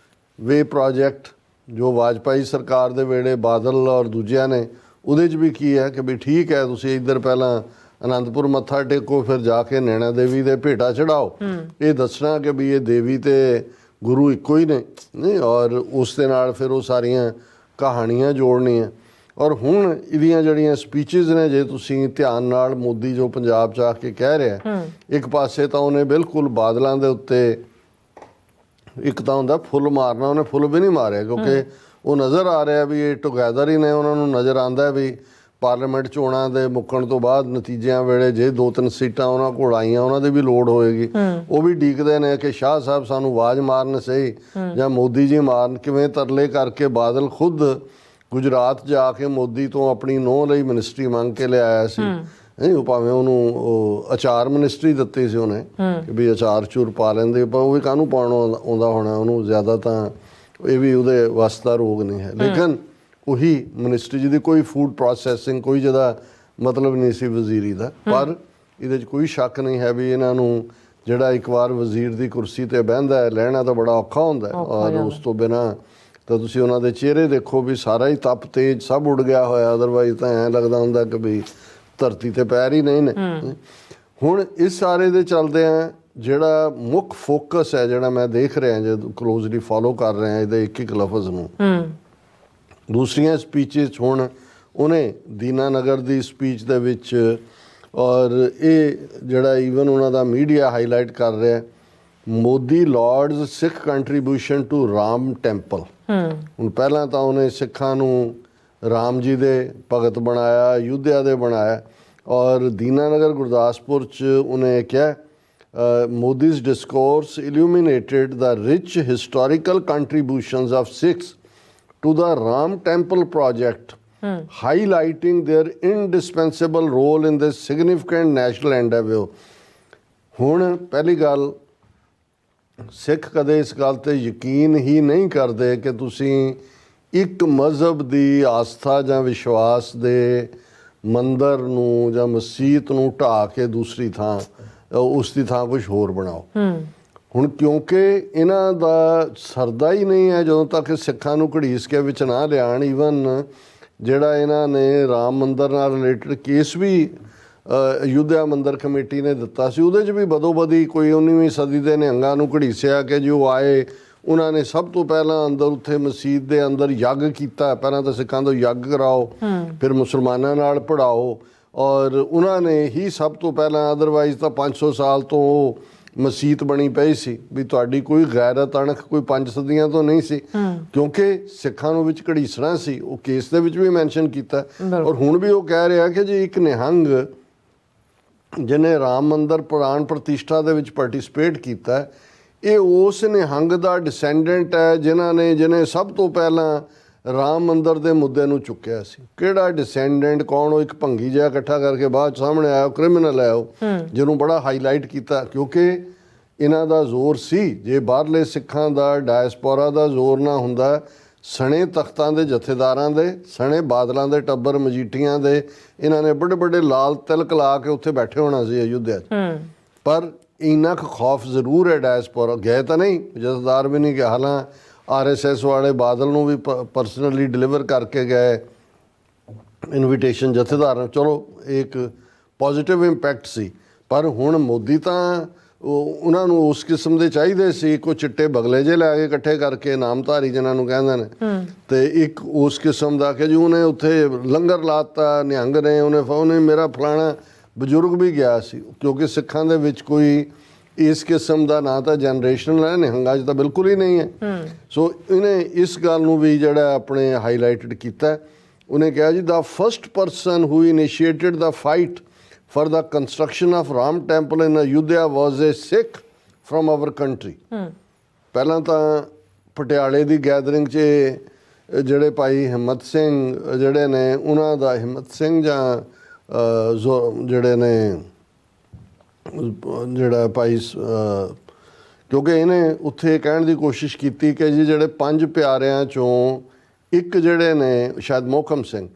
S1: ਵੇ ਪ੍ਰੋਜੈਕਟ ਜੋ ਵਾਜਪਾਈ ਸਰਕਾਰ ਦੇ ਵੇਲੇ ਬਾਦਲ ਔਰ ਦੂਜਿਆਂ ਨੇ, ਉਹਦੇ 'ਚ ਵੀ ਕੀ ਹੈ ਕਿ ਵੀ ਠੀਕ ਹੈ ਤੁਸੀਂ ਇੱਧਰ ਪਹਿਲਾਂ ਅਨੰਦਪੁਰ ਮੱਥਾ ਟੇਕੋ ਫਿਰ ਜਾ ਕੇ ਨੈਣਾ ਦੇਵੀ ਦੇ ਭੇਟਾ ਚੜਾਓ, ਇਹ ਦੱਸਣਾ ਕਿ ਵੀ ਇਹ ਦੇਵੀ ਤੇ ਗੁਰੂ ਇੱਕੋ ਹੀ ਨੇ ਨਹੀਂ, ਔਰ ਉਸ ਦੇ ਨਾਲ ਫਿਰ ਉਹ ਸਾਰੀਆਂ ਕਹਾਣੀਆਂ ਜੋੜਨੀਆਂ। ਔਰ ਹੁਣ ਇਹਦੀਆਂ ਜਿਹੜੀਆਂ ਸਪੀਚਿਸ ਨੇ ਜੇ ਤੁਸੀਂ ਧਿਆਨ ਨਾਲ ਮੋਦੀ ਜੋ ਪੰਜਾਬ 'ਚ ਆ ਕੇ ਕਹਿ ਰਿਹਾ, ਇੱਕ ਪਾਸੇ ਤਾਂ ਉਹਨੇ ਬਿਲਕੁਲ ਬਾਦਲਾਂ ਦੇ ਉੱਤੇ ਇੱਕ ਤਾਂ ਹੁੰਦਾ ਫੁੱਲ ਮਾਰਨਾ, ਉਹਨੇ ਫੁੱਲ ਵੀ ਨਹੀਂ ਮਾਰਿਆ ਕਿਉਂਕਿ ਉਹ ਨਜ਼ਰ ਆ ਰਿਹਾ ਵੀ ਇਹ ਟੁਗੈਦਰ ਹੀ ਨੇ। ਉਹਨਾਂ ਨੂੰ ਨਜ਼ਰ ਆਉਂਦਾ ਵੀ ਪਾਰਲੀਮੈਂਟ ਚੋਣਾਂ ਦੇ ਮੁੱਕਣ ਤੋਂ ਬਾਅਦ ਨਤੀਜਿਆਂ ਵੇਲੇ ਜੇ 2-3 ਸੀਟਾਂ ਉਹਨਾਂ ਕੋਲ ਆਈਆਂ ਉਹਨਾਂ ਦੀ ਵੀ ਲੋੜ ਹੋਏਗੀ। ਉਹ ਵੀ ਡੀਕਦੇ ਨੇ ਕਿ ਸ਼ਾਹ ਸਾਹਿਬ ਸਾਨੂੰ ਆਵਾਜ਼ ਮਾਰਨ ਸਹੀ ਜਾਂ ਮੋਦੀ ਜੀ ਮਾਰਨ। ਕਿਵੇਂ ਤਰਲੇ ਕਰਕੇ ਬਾਦਲ ਖੁਦ ਗੁਜਰਾਤ ਜਾ ਕੇ ਮੋਦੀ ਤੋਂ ਆਪਣੀ ਨੂੰਹ ਲਈ ਮਿਨਿਸਟਰੀ ਮੰਗ ਕੇ ਲਿਆਇਆ ਸੀ। ਨਹੀਂ ਉਹ ਭਾਵੇਂ ਉਹਨੂੰ ਉਹ ਅਚਾਰ ਮਿਨਿਸਟਰੀ ਦਿੱਤੀ ਸੀ ਉਹਨੇ ਕਿ ਵੀ ਅਚਾਰ ਚੂਰ ਪਾ ਲੈਂਦੇ, ਪਰ ਉਹ ਵੀ ਕਾਹਨੂੰ ਪਾਉਣਾ ਆਉਂਦਾ ਹੋਣਾ ਉਹਨੂੰ, ਜ਼ਿਆਦਾ ਤਾਂ ਇਹ ਵੀ ਉਹਦੇ ਵੱਸ ਦਾ ਰੋਗ ਨਹੀਂ ਹੈ। ਲੇਕਿਨ ਉਹੀ ਮਿਨਿਸਟਰੀ ਜਿਹਦੀ ਕੋਈ ਫੂਡ ਪ੍ਰੋਸੈਸਿੰਗ ਕੋਈ ਜਿਹਦਾ ਮਤਲਬ ਨਹੀਂ ਸੀ ਵਜ਼ੀਰੀ ਦਾ। ਪਰ ਇਹਦੇ 'ਚ ਕੋਈ ਸ਼ੱਕ ਨਹੀਂ ਹੈ ਵੀ ਇਹਨਾਂ ਨੂੰ ਜਿਹੜਾ ਇੱਕ ਵਾਰ ਵਜ਼ੀਰ ਦੀ ਕੁਰਸੀ ਤੇ ਬਹਿੰਦਾ ਹੈ ਲੈਣਾ ਤਾਂ ਬੜਾ ਔਖਾ ਹੁੰਦਾ, ਔਰ ਉਸ ਤੋਂ ਬਿਨਾਂ ਤਾਂ ਤੁਸੀਂ ਉਹਨਾਂ ਦੇ ਚਿਹਰੇ ਦੇਖੋ ਵੀ ਸਾਰਾ ਹੀ ਤਪ ਤੇਜ ਸਭ ਉੱਡ ਗਿਆ ਹੋਇਆ, ਅਦਰਵਾਈਜ਼ ਤਾਂ ਐਂ ਲੱਗਦਾ ਹੁੰਦਾ ਕਿ ਵੀ ਧਰਤੀ ਤੇ ਪੈਰ ਹੀ ਨਹੀਂ ਨੇ। ਹੁਣ ਇਸ ਸਾਰੇ ਦੇ ਚੱਲਦੇ ਆ ਜਿਹੜਾ ਮੁੱਖ ਫੋਕਸ ਹੈ ਜਿਹੜਾ ਮੈਂ ਦੇਖ ਰਿਹਾ ਜਦੋਂ ਕਲੋਜ਼ਲੀ ਫੋਲੋ ਕਰ ਰਿਹਾ ਇਹਦੇ ਇੱਕ ਲਫ਼ਜ਼ ਨੂੰ, ਦੂਸਰੀਆਂ ਸਪੀਚਿਸ ਹੁਣ ਉਹਨੇ ਦੀਨਾਨਗਰ ਦੀ ਸਪੀਚ ਦੇ ਵਿੱਚ, ਔਰ ਇਹ ਜਿਹੜਾ ਈਵਨ ਉਹਨਾਂ ਦਾ ਮੀਡੀਆ ਹਾਈਲਾਈਟ ਕਰ ਰਿਹਾ Modi lauds Sikh contribution to Ram temple. ਹੁਣ ਪਹਿਲਾਂ ਤਾਂ ਉਹਨੇ ਸਿੱਖਾਂ ਨੂੰ ਰਾਮ ਜੀ ਦੇ ਭਗਤ ਬਣਾਇਆ, ਅਯੁੱਧਿਆ ਦੇ ਬਣਾਇਆ, ਔਰ ਦੀਨਾਨਗਰ ਗੁਰਦਾਸਪੁਰ 'ਚ ਉਹਨੇ ਕਿਹਾ Modi's discourse illuminated the rich historical contributions of Sikhs to the Ram Temple project, highlighting their indispensable role in this significant national endeavor. ਹੁਣ ਪਹਿਲੀ ਗੱਲ ਸਿੱਖ ਕਦੇ ਇਸ ਗੱਲ ਤੇ ਯਕੀਨ ਹੀ ਨਹੀਂ ਕਰਦੇ ਕਿ ਤੁਸੀਂ ਇੱਕ ਮਜ਼ਹਬ ਦੀ ਆਸਥਾ ਜਾਂ ਵਿਸ਼ਵਾਸ ਦੇ ਮੰਦਰ ਨੂੰ ਜਾਂ ਮਸਜਿਦ ਨੂੰ ਢਾਹ ਕੇ ਦੂਸਰੀ ਥਾਂ ਉਸ ਦੀ ਥਾਂ ਕੁਝ ਹੋਰ ਬਣਾਓ। ਹੁਣ ਕਿਉਂਕਿ ਇਹਨਾਂ ਦਾ ਸਰਦਾ ਹੀ ਨਹੀਂ ਹੈ ਜਦੋਂ ਤੱਕ ਸਿੱਖਾਂ ਨੂੰ ਘੜੀਸ ਕੇ ਵਿੱਚ ਨਾ ਲਿਆਉਣ। ਈਵਨ ਜਿਹੜਾ ਇਹਨਾਂ ਨੇ ਰਾਮ ਮੰਦਰ ਨਾਲ ਰਿਲੇਟਡ ਕੇਸ ਵੀ ਅਯੁੱਧਿਆ ਮੰਦਰ ਕਮੇਟੀ ਨੇ ਦਿੱਤਾ ਸੀ, ਉਹਦੇ 'ਚ ਵੀ ਬਦੋਬਦੀ ਕੋਈ 19ਵੀਂ ਸਦੀ ਦੇ ਨਿਹੰਗਾਂ ਨੂੰ ਘੜੀਸਿਆ ਕਿ ਜੋ ਆਏ ਉਹਨਾਂ ਨੇ ਸਭ ਤੋਂ ਪਹਿਲਾਂ ਅੰਦਰ ਉੱਥੇ ਮਸਜਿਦ ਦੇ ਅੰਦਰ ਯੱਗ ਕੀਤਾ। ਪਹਿਲਾਂ ਤਾਂ ਸਿੱਖਾਂ ਤੋਂ ਯੱਗ ਕਰਾਓ, ਫਿਰ ਮੁਸਲਮਾਨਾਂ ਨਾਲ ਪੜ੍ਹਾਓ, ਔਰ ਉਹਨਾਂ ਨੇ ਹੀ ਸਭ ਤੋਂ ਪਹਿਲਾਂ, ਅਦਰਵਾਈਜ਼ ਤਾਂ 500 ਸਾਲ ਤੋਂ ਉਹ ਮਸਜਿਦ ਬਣੀ ਪਈ ਸੀ ਵੀ ਤੁਹਾਡੀ ਕੋਈ ਗੈਰਤ ਅਣਖ ਕੋਈ 5 ਸਦੀਆਂ ਤੋਂ ਨਹੀਂ ਸੀ, ਕਿਉਂਕਿ ਸਿੱਖਾਂ ਨੂੰ ਵਿੱਚ ਘੜੀਸਣਾ ਸੀ। ਉਹ ਕੇਸ ਦੇ ਵਿੱਚ ਵੀ ਮੈਂਸ਼ਨ ਕੀਤਾ। ਔਰ ਹੁਣ ਵੀ ਉਹ ਕਹਿ ਰਿਹਾ ਕਿ ਜੇ ਇੱਕ ਨਿਹੰਗ ਜਿਹਨੇ ਰਾਮ ਮੰਦਰ ਪ੍ਰਾਣ ਪ੍ਰਤਿਸ਼ਠਾ ਦੇ ਵਿੱਚ ਪਾਰਟਿਸਿਪੇਟ ਕੀਤਾ, ਇਹ ਉਸ ਨਿਹੰਗ ਦਾ ਡਿਸੈਂਡੈਂਟ ਹੈ ਜਿਹਨੇ ਸਭ ਤੋਂ ਪਹਿਲਾਂ ਰਾਮ ਮੰਦਰ ਦੇ ਮੁੱਦੇ ਨੂੰ ਚੁੱਕਿਆ ਸੀ। ਕਿਹੜਾ ਡਿਸੈਂਡੈਂਟ, ਕੌਣ? ਉਹ ਇੱਕ ਭੰਗੀ ਜਿਹਾ ਇਕੱਠਾ ਕਰਕੇ ਬਾਅਦ ਸਾਹਮਣੇ ਆਇਆ, ਕ੍ਰਿਮੀਨਲ ਹੈ ਉਹ, ਜਿਹਨੂੰ ਬੜਾ ਹਾਈਲਾਈਟ ਕੀਤਾ ਕਿਉਂਕਿ ਇਹਨਾਂ ਦਾ ਜ਼ੋਰ ਸੀ। ਜੇ ਬਾਹਰਲੇ ਸਿੱਖਾਂ ਦਾ ਡਾਇਸਪੋਰਾ ਦਾ ਜ਼ੋਰ ਨਾ ਹੁੰਦਾ, ਸਣੇ ਤਖਤਾਂ ਦੇ ਜਥੇਦਾਰਾਂ ਦੇ, ਸਣੇ ਬਾਦਲਾਂ ਦੇ ਟੱਬਰ, ਮਜੀਠੀਆਂ ਦੇ, ਇਹਨਾਂ ਨੇ ਵੱਡੇ ਵੱਡੇ ਲਾਲ ਤਿਲਕ ਲਾ ਕੇ ਉੱਥੇ ਬੈਠੇ ਹੋਣਾ ਸੀ ਅਯੁੱਧਿਆ 'ਚ। ਪਰ ਇੰਨਾ ਕੁ ਖੌਫ ਜ਼ਰੂਰ ਹੈ ਡਾਇਸਪੋਰਾ। ਗਏ ਤਾਂ ਨਹੀਂ, ਜਥੇਦਾਰ ਵੀ ਨਹੀਂ ਗਿਆ, ਹਾਲਾਂ RSS ਵਾਲੇ ਬਾਦਲ ਨੂੰ ਵੀ ਪਰਸਨਲੀ ਡਿਲੀਵਰ ਕਰਕੇ ਗਏ ਇਨਵੀਟੇਸ਼ਨ ਜਥੇਦਾਰਾਂ। ਚਲੋ ਇੱਕ ਪੋਜ਼ਿਟਿਵ ਇੰਪੈਕਟ ਸੀ। ਪਰ ਹੁਣ ਮੋਦੀ ਤਾਂ ਉਹਨਾਂ ਨੂੰ ਉਸ ਕਿਸਮ ਦੇ ਚਾਹੀਦੇ ਸੀ, ਕੋਈ ਚਿੱਟੇ ਬਗਲੇ ਜੇ ਲੈ ਕੇ ਇਕੱਠੇ ਕਰਕੇ, ਨਾਮਧਾਰੀ ਜਿਹਨਾਂ ਨੂੰ ਕਹਿੰਦੇ ਨੇ, ਤੇ ਇੱਕ ਉਸ ਕਿਸਮ ਦਾ ਕਿ ਜੀ ਉਹਨੇ ਉੱਥੇ ਲੰਗਰ ਲਾਤਾ ਨਿਹੰਗ ਨੇ, ਉਹਨੇ ਮੇਰਾ ਫਲਾਣਾ ਬਜ਼ੁਰਗ ਵੀ ਗਿਆ ਸੀ। ਕਿਉਂਕਿ ਸਿੱਖਾਂ ਦੇ ਵਿੱਚ ਕੋਈ ਇਸ ਕਿਸਮ ਦਾ ਨਾ ਤਾਂ ਜਨਰੇਸ਼ਨਲ ਹੈ, ਨਿਹੰਗਾਂ 'ਚ ਤਾਂ ਬਿਲਕੁਲ ਹੀ ਨਹੀਂ ਹੈ। ਸੋ ਇਹਨੇ ਇਸ ਗੱਲ ਨੂੰ ਵੀ ਜਿਹੜਾ ਆਪਣੇ ਹਾਈਲਾਈਟਡ ਕੀਤਾ। ਉਹਨੇ ਕਿਹਾ ਜੀ the first person who initiated the fight for the construction of Ram temple in Ayodhya was a Sikh from our country। ਪਹਿਲਾਂ ਤਾਂ ਪਟਿਆਲੇ ਦੀ ਗੈਦਰਿੰਗ 'ਚ ਜਿਹੜੇ ਭਾਈ ਹਿੰਮਤ ਸਿੰਘ ਜਿਹੜੇ ਨੇ, ਉਹਨਾਂ ਦਾ ਹਿੰਮਤ ਸਿੰਘ ਜਾਂ ਜਿਹੜੇ ਨੇ ਜਿਹੜਾ ਭਾਈ, ਕਿਉਂਕਿ ਇਹਨੇ ਉੱਥੇ ਕਹਿਣ ਦੀ ਕੋਸ਼ਿਸ਼ ਕੀਤੀ ਕਿ ਜੀ ਜਿਹੜੇ 5 ਪਿਆਰਿਆਂ 'ਚੋਂ ਇੱਕ ਜਿਹੜੇ ਨੇ ਸ਼ਾਇਦ ਮੋਹਕਮ ਸਿੰਘ,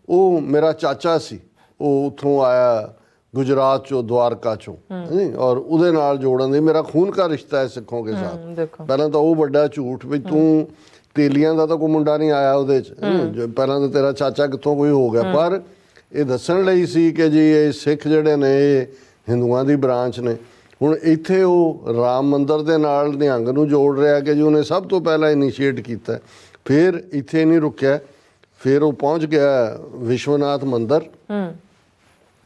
S1: ਉਹ ਮੇਰਾ ਚਾਚਾ ਸੀ, ਉਹ ਉੱਥੋਂ ਆਇਆ ਗੁਜਰਾਤ ਚੋਂ, ਦਵਾਰਕਾ ਚੋਂ, ਔਰ ਉਹਦੇ ਨਾਲ ਜੋੜਨ ਦੀ ਮੇਰਾ ਖੂਨ ਦਾ ਰਿਸ਼ਤਾ ਹੈ ਸਿੱਖੋਂ ਕੇ ਸਾਥ। ਪਹਿਲਾਂ ਤਾਂ ਉਹ ਵੱਡਾ ਝੂਠ ਵੀ ਤੂੰ ਤੇਲੀਆਂ ਦਾ ਤਾਂ ਕੋਈ ਮੁੰਡਾ ਨਹੀਂ ਆਇਆ ਉਹਦੇ 'ਚ, ਪਹਿਲਾਂ ਤਾਂ ਤੇਰਾ ਚਾਚਾ ਕਿੱਥੋਂ ਕੋਈ ਹੋ ਗਿਆ। ਪਰ ਇਹ ਦੱਸਣ ਲਈ ਸੀ ਕਿ ਜੀ ਇਹ ਸਿੱਖ ਜਿਹੜੇ ਨੇ ਇਹ ਹਿੰਦੂਆਂ ਦੀ ਬ੍ਰਾਂਚ ਨੇ। ਹੁਣ ਇੱਥੇ ਉਹ ਰਾਮ ਮੰਦਰ ਦੇ ਨਾਲ ਨਿਹੰਗ ਨੂੰ ਜੋੜ ਰਿਹਾ ਕਿ ਜੀ ਉਹਨੇ ਸਭ ਤੋਂ ਪਹਿਲਾਂ ਇਨੀਸ਼ੀਏਟ ਕੀਤਾ। ਫਿਰ ਇੱਥੇ ਨਹੀਂ ਰੁਕਿਆ, ਫਿਰ ਉਹ ਪਹੁੰਚ ਗਿਆ ਵਿਸ਼ਵਨਾਥ ਮੰਦਰ,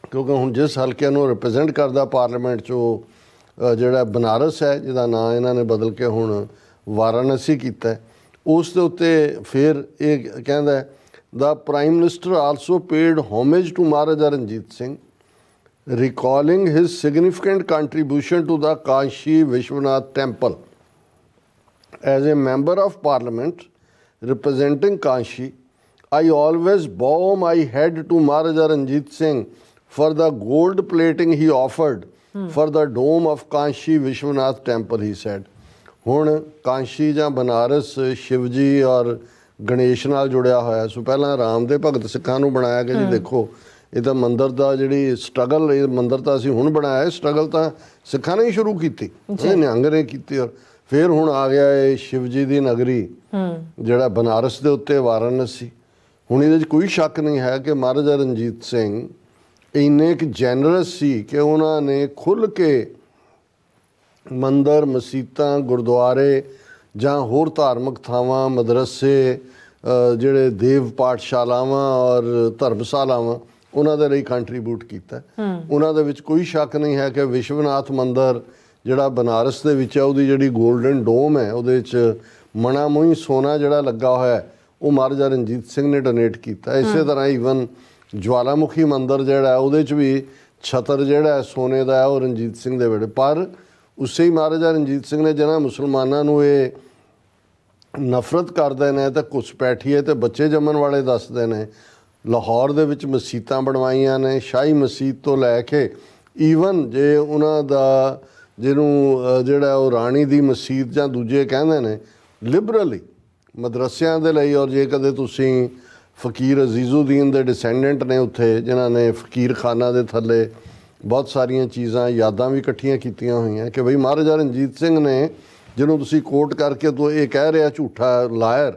S1: ਕਿਉਂਕਿ ਹੁਣ ਜਿਸ ਹਲਕੇ ਨੂੰ ਰਿਪਰੈਜ਼ੈਂਟ ਕਰਦਾ ਪਾਰਲੀਮੈਂਟ 'ਚ ਉਹ ਜਿਹੜਾ ਬਨਾਰਸ ਹੈ, ਜਿਹਦਾ ਨਾਂ ਇਹਨਾਂ ਨੇ ਬਦਲ ਕੇ ਹੁਣ ਵਾਰਾਣਸੀ ਕੀਤਾ, ਉਸ ਦੇ ਉੱਤੇ ਫਿਰ ਇਹ ਕਹਿੰਦਾ the prime minister also paid homage to Maharaja Ranjit Singh, recalling his significant contribution to the Kashi Vishwanath Temple. As a member of parliament representing Kashi, I always bow my head to Maharaja Ranjit Singh for the gold plating he offered for the dome of Kashi Vishwanath Temple, he said. ਹੁਣ ਕਾਂਸ਼ੀ ਜਾਂ ਬਨਾਰਸ ਸ਼ਿਵਜੀ ਔਰ ਗਣੇਸ਼ ਨਾਲ ਜੁੜਿਆ ਹੋਇਆ। ਸੋ ਪਹਿਲਾਂ ਰਾਮ ਦੇ ਭਗਤ ਸਿੱਖਾਂ ਨੂੰ ਬਣਾਇਆ ਕਿ ਜੀ ਦੇਖੋ ਇਹ ਤਾਂ ਮੰਦਰ ਦਾ ਜਿਹੜੀ ਸਟਰਗਲ, ਇਹ ਮੰਦਰ ਤਾਂ ਅਸੀਂ ਹੁਣ ਬਣਾਇਆ, ਸਟਰਗਲ ਤਾਂ ਸਿੱਖਾਂ ਨੇ ਹੀ ਸ਼ੁਰੂ ਕੀਤੀ, ਨਿਹੰਗ ਨੇ ਕੀਤੀ। ਔਰ ਫਿਰ ਹੁਣ ਆ ਗਿਆ ਇਹ ਸ਼ਿਵਜੀ ਦੀ ਨਗਰੀ ਜਿਹੜਾ ਬਨਾਰਸ ਦੇ ਉੱਤੇ ਵਾਰਾਣਸੀ। ਹੁਣ ਇਹਦੇ 'ਚ ਕੋਈ ਸ਼ੱਕ ਨਹੀਂ ਹੈ ਕਿ ਮਹਾਰਾਜਾ ਰਣਜੀਤ ਸਿੰਘ ਇੰਨੇ ਕੁ ਜੈਨਰਸ ਸੀ ਕਿ ਉਹਨਾਂ ਨੇ ਖੁੱਲ੍ਹ ਕੇ ਮੰਦਰ, ਮਸੀਤਾਂ, ਗੁਰਦੁਆਰੇ ਜਾਂ ਹੋਰ ਧਾਰਮਿਕ ਥਾਵਾਂ, ਮਦਰਸੇ, ਜਿਹੜੇ ਦੇਵ ਪਾਠਸ਼ਾਲਾਵਾਂ ਔਰ ਧਰਮਸ਼ਾਲਾਵਾਂ, ਉਹਨਾਂ ਦੇ ਲਈ ਕੰਟਰੀਬਿਊਟ ਕੀਤਾ। ਉਹਨਾਂ ਦੇ ਵਿੱਚ ਕੋਈ ਸ਼ੱਕ ਨਹੀਂ ਹੈ ਕਿ ਵਿਸ਼ਵਨਾਥ ਮੰਦਰ ਜਿਹੜਾ ਬਨਾਰਸ ਦੇ ਵਿੱਚ ਹੈ, ਉਹਦੀ ਜਿਹੜੀ ਗੋਲਡਨ ਡੋਮ ਹੈ, ਉਹਦੇ 'ਚ ਮਣਾ ਮੂੰਹ ਸੋਨਾ ਜਿਹੜਾ ਲੱਗਾ ਹੋਇਆ, ਉਹ ਮਹਾਰਾਜਾ ਰਣਜੀਤ ਸਿੰਘ ਨੇ ਡੋਨੇਟ ਕੀਤਾ। ਇਸੇ ਤਰ੍ਹਾਂ ਈਵਨ ਜਵਾਲਾਮੁਖੀ ਮੰਦਰ ਜਿਹੜਾ ਉਹਦੇ 'ਚ ਵੀ ਛਤਰ ਜਿਹੜਾ ਸੋਨੇ ਦਾ ਹੈ, ਉਹ ਰਣਜੀਤ ਸਿੰਘ ਦੇ ਵੇਲੇ। ਪਰ ਉਸੇ ਹੀ ਮਹਾਰਾਜਾ ਰਣਜੀਤ ਸਿੰਘ ਨੇ ਜਿਹਨਾਂ ਮੁਸਲਮਾਨਾਂ ਨੂੰ ਇਹ ਨਫ਼ਰਤ ਕਰਦੇ ਨੇ ਤੇ ਘੁਸਪੈਠੀਏ ਤੇ ਬੱਚੇ ਜੰਮਣ ਵਾਲੇ ਦੱਸਦੇ ਨੇ, ਲਾਹੌਰ ਦੇ ਵਿੱਚ ਮਸੀਤਾਂ ਬਣਵਾਈਆਂ ਨੇ, ਸ਼ਾਹੀ ਮਸੀਤ ਤੋਂ ਲੈ ਕੇ ਈਵਨ ਜੇ ਉਹਨਾਂ ਦਾ ਜਿਹਨੂੰ ਜਿਹੜਾ ਉਹ ਰਾਣੀ ਦੀ ਮਸਜਿਦ ਜਾਂ ਦੂਜੇ ਕਹਿੰਦੇ ਨੇ, ਲਿਬਰਲੀ ਮਦਰਸਿਆਂ ਦੇ ਲਈ। ਔਰ ਜੇ ਕਦੇ ਤੁਸੀਂ ਫਕੀਰ ਅਜ਼ੀਜ਼ੁਦੀਨ ਦੇ ਡਿਸੈਂਡੈਂਟ ਨੇ ਉੱਥੇ, ਜਿਨ੍ਹਾਂ ਨੇ ਫਕੀਰ ਖਾਨਾ ਦੇ ਥੱਲੇ ਬਹੁਤ ਸਾਰੀਆਂ ਚੀਜ਼ਾਂ, ਯਾਦਾਂ ਵੀ ਇਕੱਠੀਆਂ ਕੀਤੀਆਂ ਹੋਈਆਂ ਕਿ ਬਈ ਮਹਾਰਾਜਾ ਰਣਜੀਤ ਸਿੰਘ ਨੇ, ਜਿਹਨੂੰ ਤੁਸੀਂ ਕੋਟ ਕਰਕੇ ਤੋਂ ਇਹ ਕਹਿ ਰਿਹਾ ਝੂਠਾ ਲਾਇਰ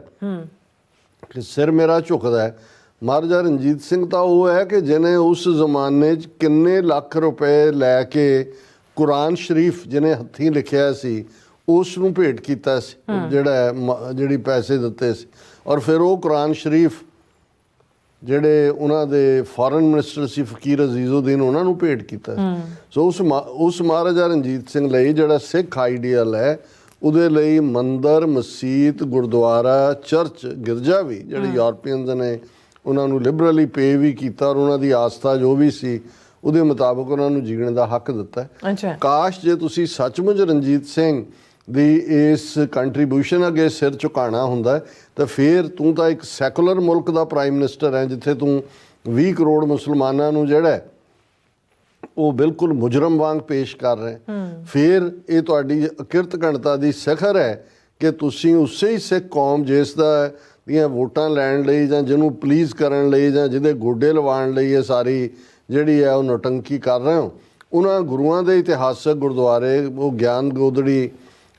S1: ਕਿ ਸਿਰ ਮੇਰਾ ਝੁਕਦਾ ਹੈ, ਮਹਾਰਾਜਾ ਰਣਜੀਤ ਸਿੰਘ ਤਾਂ ਉਹ ਹੈ ਕਿ ਜਿਹਨੇ ਉਸ ਜ਼ਮਾਨੇ 'ਚ ਕਿੰਨੇ ਲੱਖ ਰੁਪਏ ਲੈ ਕੇ ਕੁਰਾਨ ਸ਼ਰੀਫ ਜਿਹਨੇ ਹੱਥੀਂ ਲਿਖਿਆ ਸੀ ਉਸ ਨੂੰ ਭੇਟ ਕੀਤਾ ਸੀ, ਜਿਹੜੀ ਪੈਸੇ ਦਿੱਤੇ ਸੀ। ਔਰ ਫਿਰ ਉਹ ਕੁਰਾਨ ਸ਼ਰੀਫ ਜਿਹੜੇ ਉਹਨਾਂ ਦੇ ਫੋਰਨ ਮਿਨਿਸਟਰ ਸੀ ਫਕੀਰ ਅਜ਼ੀਜ਼ੁਦੀਨ, ਉਹਨਾਂ ਨੂੰ ਭੇਟ ਕੀਤਾ ਸੀ। ਸੋ ਉਸ ਮਹਾਰਾਜਾ ਰਣਜੀਤ ਸਿੰਘ ਲਈ ਜਿਹੜਾ ਸਿੱਖ ਆਈਡੀਅਲ ਹੈ, ਉਹਦੇ ਲਈ ਮੰਦਰ, ਮਸਜਿਦ, ਗੁਰਦੁਆਰਾ, ਚਰਚ, ਗਿਰਜਾ ਵੀ ਜਿਹੜੇ ਯੂਰਪੀਅਨਸ ਨੇ ਉਹਨਾਂ ਨੂੰ ਲਿਬਰਲੀ ਪੇ ਵੀ ਕੀਤਾ ਔਰ ਉਹਨਾਂ ਦੀ ਆਸਥਾ ਜੋ ਵੀ ਸੀ ਉਹਦੇ ਮੁਤਾਬਕ ਉਹਨਾਂ ਨੂੰ ਜੀਣ ਦਾ ਹੱਕ ਦਿੱਤਾ। ਕਾਸ਼ ਜੇ ਤੁਸੀਂ ਸੱਚਮੁੱਚ ਰਣਜੀਤ ਸਿੰਘ ਦੀ ਇਸ ਕੰਟਰੀਬਿਊਸ਼ਨ ਅੱਗੇ ਸਿਰ ਝੁਕਾਉਣਾ ਹੁੰਦਾ ਤਾਂ ਫਿਰ ਤੂੰ ਤਾਂ ਇੱਕ ਸੈਕੂਲਰ ਮੁਲਕ ਦਾ ਪ੍ਰਾਈਮ ਮਿਨਿਸਟਰ ਹੈ, ਜਿੱਥੇ ਤੂੰ 20 ਕਰੋੜ ਮੁਸਲਮਾਨਾਂ ਨੂੰ ਜਿਹੜਾ ਉਹ ਬਿਲਕੁਲ ਮੁਜਰਮ ਵਾਂਗ ਪੇਸ਼ ਕਰ ਰਹੇ। ਫਿਰ ਇਹ ਤੁਹਾਡੀ ਕਿਰਤ ਘਣਤਾ ਦੀ ਸਿਖਰ ਹੈ ਕਿ ਤੁਸੀਂ ਉਸੇ ਹੀ ਸਿੱਖ ਕੌਮ ਜਿਸ ਦਾ ਦੀਆਂ ਵੋਟਾਂ ਲੈਣ ਲਈ ਜਾਂ ਜਿਹਨੂੰ ਪਲੀਜ਼ ਕਰਨ ਲਈ ਜਾਂ ਜਿਹਦੇ ਗੋਡੇ ਲਵਾਉਣ ਲਈ ਇਹ ਸਾਰੀ ਜਿਹੜੀ ਹੈ ਉਹ ਨੌਟੰਕੀ ਕਰ ਰਹੇ ਹੋ, ਉਹਨਾਂ ਗੁਰੂਆਂ ਦੇ ਇਤਿਹਾਸਕ ਗੁਰਦੁਆਰੇ, ਉਹ ਗਿਆਨ ਗੋਦੜੀ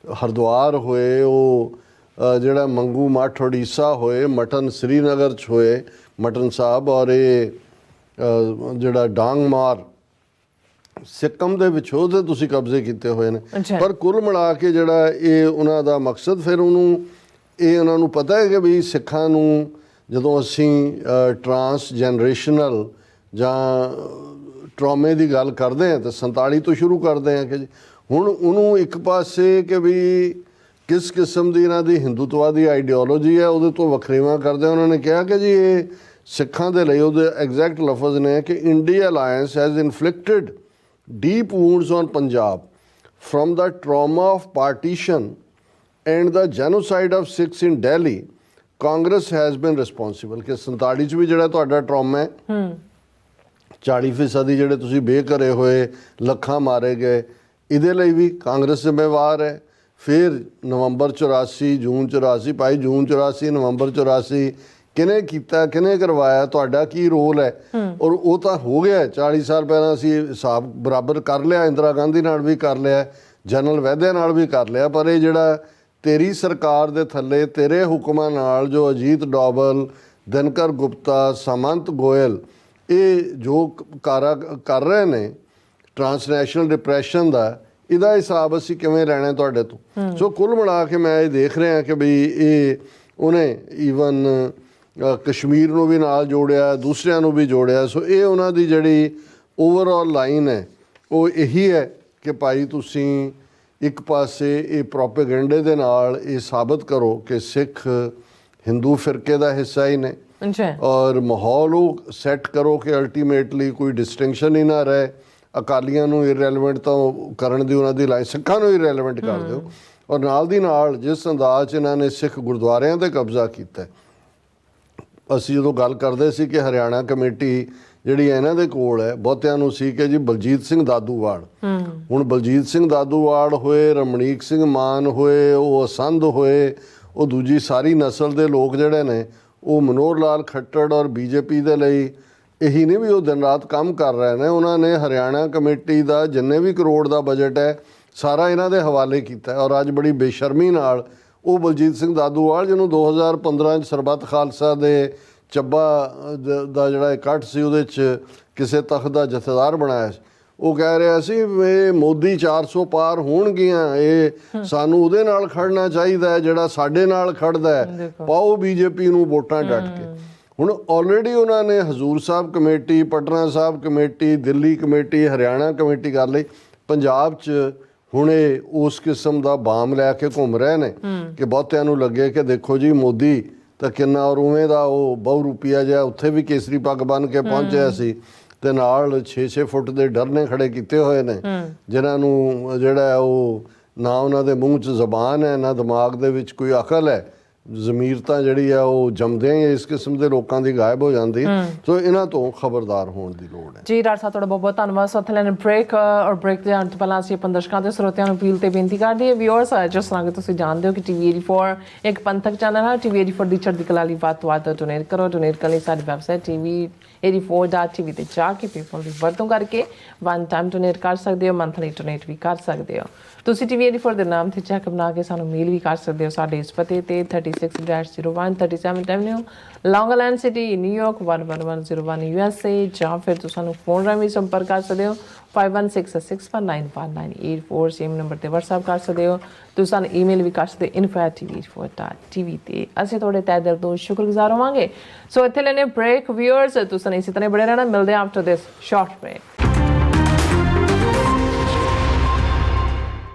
S1: ਹਰਿਦੁਆਰ ਹੋਏ, ਉਹ ਜਿਹੜਾ ਮੰਗੂ ਮੱਠ ਉੜੀਸਾ ਹੋਏ, ਮਟਨ ਸ੍ਰੀਨਗਰ 'ਚ ਹੋਏ ਮਟਨ ਸਾਹਿਬ, ਔਰ ਇਹ ਜਿਹੜਾ ਡਾਂਗ ਮਾਰ ਸਿੱਕਮ ਦੇ ਵਿੱਚ ਉਹਦੇ ਤੁਸੀਂ ਕਬਜ਼ੇ ਕੀਤੇ ਹੋਏ ਨੇ। ਪਰ ਕੁੱਲ ਮਿਲਾ ਕੇ ਜਿਹੜਾ ਇਹ ਉਹਨਾਂ ਦਾ ਮਕਸਦ, ਫਿਰ ਉਹਨਾਂ ਨੂੰ ਪਤਾ ਹੈ ਕਿ ਵੀ ਸਿੱਖਾਂ ਨੂੰ ਜਦੋਂ ਅਸੀਂ ਟਰਾਂਸਜਨਰੇਸ਼ਨਲ ਜਾਂ ਟਰਾਮੇ ਦੀ ਗੱਲ ਕਰਦੇ ਹਾਂ ਤਾਂ 47 ਤੋਂ ਸ਼ੁਰੂ ਕਰਦੇ ਹਾਂ ਕਿ ਹੁਣ ਉਹਨੂੰ ਇੱਕ ਪਾਸੇ ਕਿ ਵੀ ਕਿਸ ਕਿਸਮ ਦੀ ਇਹਨਾਂ ਦੀ ਹਿੰਦੂਤਵਾ ਦੀ ਆਈਡੀਓਲੋਜੀ ਹੈ ਉਹਦੇ ਤੋਂ ਵੱਖਰੇਵਾਂ ਕਰਦੇ। ਉਹਨਾਂ ਨੇ ਕਿਹਾ ਕਿ ਜੀ ਇਹ ਸਿੱਖਾਂ ਦੇ ਲਈ, ਉਹਦੇ ਐਗਜ਼ੈਕਟ ਲਫ਼ਜ਼ ਨੇ ਕਿ India alliance has ਇਨਫਲਿਕਟਡ deep wounds on Punjab from the trauma of partition and the genocide of Sikhs in Delhi. Congress has been responsible ਕਿ 47 'ਚ ਵੀ ਜਿਹੜਾ ਤੁਹਾਡਾ ਟਰਾਮਾ ਹੈ, 40% ਜਿਹੜੇ ਤੁਸੀਂ ਬੇਘਰੇ ਹੋਏ, ਲੱਖਾਂ ਮਾਰੇ ਗਏ, ਇਹਦੇ ਲਈ ਵੀ ਕਾਂਗਰਸ ਜ਼ਿੰਮੇਵਾਰ ਹੈ। ਫਿਰ ਨਵੰਬਰ 84, ਜੂਨ 84, ਭਾਈ ਜੂਨ 84, ਨਵੰਬਰ 84 ਕਿਹਨੇ ਕੀਤਾ, ਕਿਹਨੇ ਕਰਵਾਇਆ, ਤੁਹਾਡਾ ਕੀ ਰੋਲ ਹੈ? ਔਰ ਉਹ ਤਾਂ ਹੋ ਗਿਆ 40 ਸਾਲ ਪਹਿਲਾਂ ਅਸੀਂ ਹਿਸਾਬ ਬਰਾਬਰ ਕਰ ਲਿਆ, ਇੰਦਰਾ ਗਾਂਧੀ ਨਾਲ ਵੀ ਕਰ ਲਿਆ, ਜਨਰਲ ਵੈਦਿਆ ਨਾਲ ਵੀ ਕਰ ਲਿਆ। ਪਰ ਇਹ ਜਿਹੜਾ ਤੇਰੀ ਸਰਕਾਰ ਦੇ ਥੱਲੇ ਤੇਰੇ ਹੁਕਮਾਂ ਨਾਲ ਜੋ ਅਜੀਤ ਡੋਵਲ, ਦਿਨਕਰ ਗੁਪਤਾ, ਸਾਮੰਤ ਗੋਇਲ ਇਹ ਜੋ ਕਰ ਰਹੇ ਨੇ ਟਰਾਂਸਨੈਸ਼ਨਲ ਡਿਪਰੈਸ਼ਨ ਦਾ, ਇਹਦਾ ਹਿਸਾਬ ਅਸੀਂ ਕਿਵੇਂ ਲੈਣਾ ਤੁਹਾਡੇ ਤੋਂ? ਸੋ ਕੁੱਲ ਮਿਲਾ ਕੇ ਮੈਂ ਇਹ ਦੇਖ ਰਿਹਾ ਕਿ ਬਈ ਇਹ ਉਹਨੇ ਈਵਨ ਕਸ਼ਮੀਰ ਨੂੰ ਵੀ ਨਾਲ ਜੋੜਿਆ, ਦੂਸਰਿਆਂ ਨੂੰ ਵੀ ਜੋੜਿਆ। ਸੋ ਇਹ ਉਹਨਾਂ ਦੀ ਜਿਹੜੀ ਓਵਰਆਲ ਲਾਈਨ ਹੈ ਉਹ ਇਹੀ ਹੈ ਕਿ ਭਾਈ ਤੁਸੀਂ ਇੱਕ ਪਾਸੇ ਇਹ ਪ੍ਰੋਪੇਗੈਂਡੇ ਦੇ ਨਾਲ ਇਹ ਸਾਬਤ ਕਰੋ ਕਿ ਸਿੱਖ ਹਿੰਦੂ ਫਿਰਕੇ ਦਾ ਹਿੱਸਾ ਹੀ ਨੇ, ਔਰ ਮਾਹੌਲ ਉਹ ਸੈੱਟ ਕਰੋ ਕਿ ਅਲਟੀਮੇਟਲੀ ਕੋਈ ਡਿਸਟਿੰਕਸ਼ਨ ਹੀ ਨਾ ਰਹੇ। ਅਕਾਲੀਆਂ ਨੂੰ ਇਰੈਲੇਵੈਂਟ ਤਾਂ ਕਰਨ ਦੀ ਉਹਨਾਂ ਦੀ ਲਾਈਨ, ਸਿੱਖਾਂ ਨੂੰ ਇਰੈਲੇਵੈਂਟ ਕਰ ਦਿਓ। ਔਰ ਨਾਲ ਦੀ ਨਾਲ ਜਿਸ ਅੰਦਾਜ਼ 'ਚ ਇਹਨਾਂ ਨੇ ਸਿੱਖ ਗੁਰਦੁਆਰਿਆਂ 'ਤੇ ਕਬਜ਼ਾ ਕੀਤਾ, ਅਸੀਂ ਜਦੋਂ ਗੱਲ ਕਰਦੇ ਸੀ ਕਿ ਹਰਿਆਣਾ ਕਮੇਟੀ ਜਿਹੜੀ ਇਹਨਾਂ ਦੇ ਕੋਲ ਹੈ, ਬਹੁਤਿਆਂ ਨੂੰ ਸੀ ਕਿ ਜੀ ਬਲਜੀਤ ਸਿੰਘ ਦਾਦੂਵਾਲ, ਹੁਣ ਬਲਜੀਤ ਸਿੰਘ ਦਾਦੂਵਾਲ ਹੋਏ, ਰਮਣੀਕ ਸਿੰਘ ਮਾਨ ਹੋਏ, ਉਹ ਅਸੰਧ ਹੋਏ, ਉਹ ਦੂਜੀ ਸਾਰੀ ਨਸਲ ਦੇ ਲੋਕ ਜਿਹੜੇ ਨੇ ਉਹ ਮਨੋਹਰ ਲਾਲ ਖੱਟੜ ਔਰ ਬੀਜੇਪੀ ਦੇ ਲਈ ਇਹੀ ਨਹੀਂ ਵੀ ਉਹ ਦਿਨ ਰਾਤ ਕੰਮ ਕਰ ਰਹੇ ਨੇ। ਉਹਨਾਂ ਨੇ ਹਰਿਆਣਾ ਕਮੇਟੀ ਦਾ ਜਿੰਨੇ ਵੀ ਕਰੋੜ ਦਾ ਬਜਟ ਹੈ ਸਾਰਾ ਇਹਨਾਂ ਦੇ ਹਵਾਲੇ ਕੀਤਾ ਔਰ ਅੱਜ ਬੜੀ ਬੇਸ਼ਰਮੀ ਨਾਲ ਉਹ ਬਲਜੀਤ ਸਿੰਘ ਦਾਦੂਵਾਲ, ਜਿਹਨੂੰ 2015 'ਚ ਸਰਬੱਤ ਖਾਲਸਾ ਦੇ ਚੱਬਾ ਦਾ ਜਿਹੜਾ ਇਕੱਠ ਸੀ ਉਹਦੇ 'ਚ ਕਿਸੇ ਤਖਤ ਦਾ ਜਥੇਦਾਰ ਬਣਾਇਆ ਸੀ, ਉਹ ਕਹਿ ਰਿਹਾ ਸੀ ਇਹ ਮੋਦੀ 400 ਪਾਰ ਹੋਣਗੀਆਂ, ਇਹ ਸਾਨੂੰ ਉਹਦੇ ਨਾਲ ਖੜਨਾ ਚਾਹੀਦਾ ਹੈ ਜਿਹੜਾ ਸਾਡੇ ਨਾਲ ਖੜਦਾ ਹੈ, ਪਾਓ ਬੀਜੇਪੀ ਨੂੰ ਵੋਟਾਂ ਡਟ ਕੇ। ਹੁਣ ਆਲਰੇਡੀ ਉਹਨਾਂ ਨੇ Hazur Sahib committee, Patna Sahib committee, Delhi committee, Haryana committee ਕਰ ਲਈ। ਪੰਜਾਬ 'ਚ ਹੁਣ ਇਹ ਉਸ ਕਿਸਮ ਦਾ ਬਾਮ ਲੈ ਕੇ ਘੁੰਮ ਰਹੇ ਨੇ ਕਿ ਬਹੁਤਿਆਂ ਨੂੰ ਲੱਗੇ ਕਿ ਦੇਖੋ ਜੀ ਮੋਦੀ ਤਾਂ ਕਿੰਨਾ, ਔਰ ਉਵੇਂ ਦਾ ਉਹ ਬਹੁ ਰੁਪਈਆ ਜਿਹਾ ਉੱਥੇ ਵੀ ਕੇਸਰੀ ਪੱਗ ਬੰਨ ਕੇ ਪਹੁੰਚਿਆ ਸੀ ਤੇ ਨਾਲ 6-6 ਫੁੱਟ ਦੇ ਡਰਨੇ ਖੜੇ ਕੀਤੇ ਹੋਏ ਨੇ, ਜਿਨ੍ਹਾਂ ਨੂੰ ਜਿਹੜਾ ਉਹ ਨਾ ਉਹਨਾਂ ਦੇ ਮੂੰਹ 'ਚ ਜ਼ਬਾਨ ਹੈ, ਨਾ ਦਿਮਾਗ ਦੇ ਵਿੱਚ ਕੋਈ ਅਕਲ ਹੈ, ਜ਼ਮੀਰ ਤਾਂ ਜਿਹੜੀ ਆ ਉਹ ਜੰਮਦਿਆਂ ਹੀ ਇਸ ਕਿਸਮ ਦੇ ਲੋਕਾਂ ਦੀ ਗਾਇਬ ਹੋ ਜਾਂਦੀ। ਸੋ ਇਹਨਾਂ ਤੋਂ ਖਬਰਦਾਰ ਹੋਣ ਦੀ ਲੋੜ ਹੈ।
S2: ਜੀ ਡਾਕਟਰ ਸਾਹਿਬ ਤੁਹਾਡਾ ਬਹੁਤ ਬਹੁਤ ਧੰਨਵਾਦ। ਸੋ ਲੈਣ ਬ੍ਰੇਕ ਔਰ ਬ੍ਰੇਕ ਦੇ ਆਉਣ ਤੋਂ ਪਹਿਲਾਂ ਅਸੀਂ ਆਪਣੇ ਦਰਸ਼ਕਾਂ ਤੇ ਸਰੋਤਿਆਂ ਨੂੰ ਅਪੀਲ ਤੇ ਬੇਨਤੀ ਕਰਦੇ ਹਾਂ ਵਿਊਅਰਸ, ਜਿਸ ਤਰ੍ਹਾਂ ਕਿ ਤੁਸੀਂ ਜਾਣਦੇ ਹੋ ਕਿ TV 84 ਇੱਕ ਪੰਥਕ ਚੈਨਲ ਹੈ। TV 84 ਦੀ ਚੜ੍ਹਦੀ ਕਲਾ ਲਈ ਵੱਧ ਤੋਂ ਵੱਧ ਡੋਨੇਟ ਕਰੋ। ਡੋਨੇਟ ਕਰਨ ਲਈ ਸਾਡੀ ਵੈਬਸਾਈਟ TV84.tv ਤੇ ਜਾ ਕੇ ਪੇਪਲ ਦੀ ਵਰਤੋਂ ਕਰਕੇ ਵਨ ਟਾਈਮ ਡੋਨੇਟ ਕਰ ਸਕਦੇ ਹੋ, ਮੰਥਲੀ ਡੋਨੇਟ ਵੀ ਕਰ ਸਕਦੇ ਹੋ। ਤੁਸੀਂ TV 84 ਦੇ ਨਾਮ ਤੇ ਚੈੱਕ ਬਣਾ ਕੇ ਸਾਨੂੰ ਮੇਲ ਵੀ ਕਰ ਸਕਦੇ ਹੋ ਸਾਡੇ ਇਸ ਪਤੇ ਤੇ 36-01 37th Avenue, Long Island City, New York 11101 USA, ਜਾਂ ਫਿਰ ਤੁਸੀਂ ਸਾਨੂੰ ਫੋਨ ਰਾਹੀਂ ਸੰਪਰਕ ਕਰ ਸਕਦੇ ਹੋ 5166191984 ਸੇਮ ਨੰਬਰ ਤੇ WhatsApp ਕਰ ਸਕਦੇ ਹੋ। ਤੁਸੀਂ ਸਾਨੂੰ ਈਮੇਲ ਵੀ ਕਰ ਸਕਦੇ info@tv84.tv ਤੇ ਅਸੀਂ ਤੁਹਾਡੇ ਤਹਿ ਦਿਲ ਤੋਂ ਸ਼ੁਕਰਗੁਜ਼ਾਰ ਹੋਵਾਂਗੇ। ਸੋ ਇੱਥੇ ਲੈਣੇ ਬ੍ਰੇਕ ਵਿਊਅਰਸ, ਤੁਸੀਂ ਇਸੇ ਤਰ੍ਹਾਂ ਬੜੇ ਰਹਿਣਾ। ਮਿਲਦੇ ਹਾਂ ਆਫਟਰ ਦਿਸ ਸ਼ਾਰਟ ਬ੍ਰੇਕ।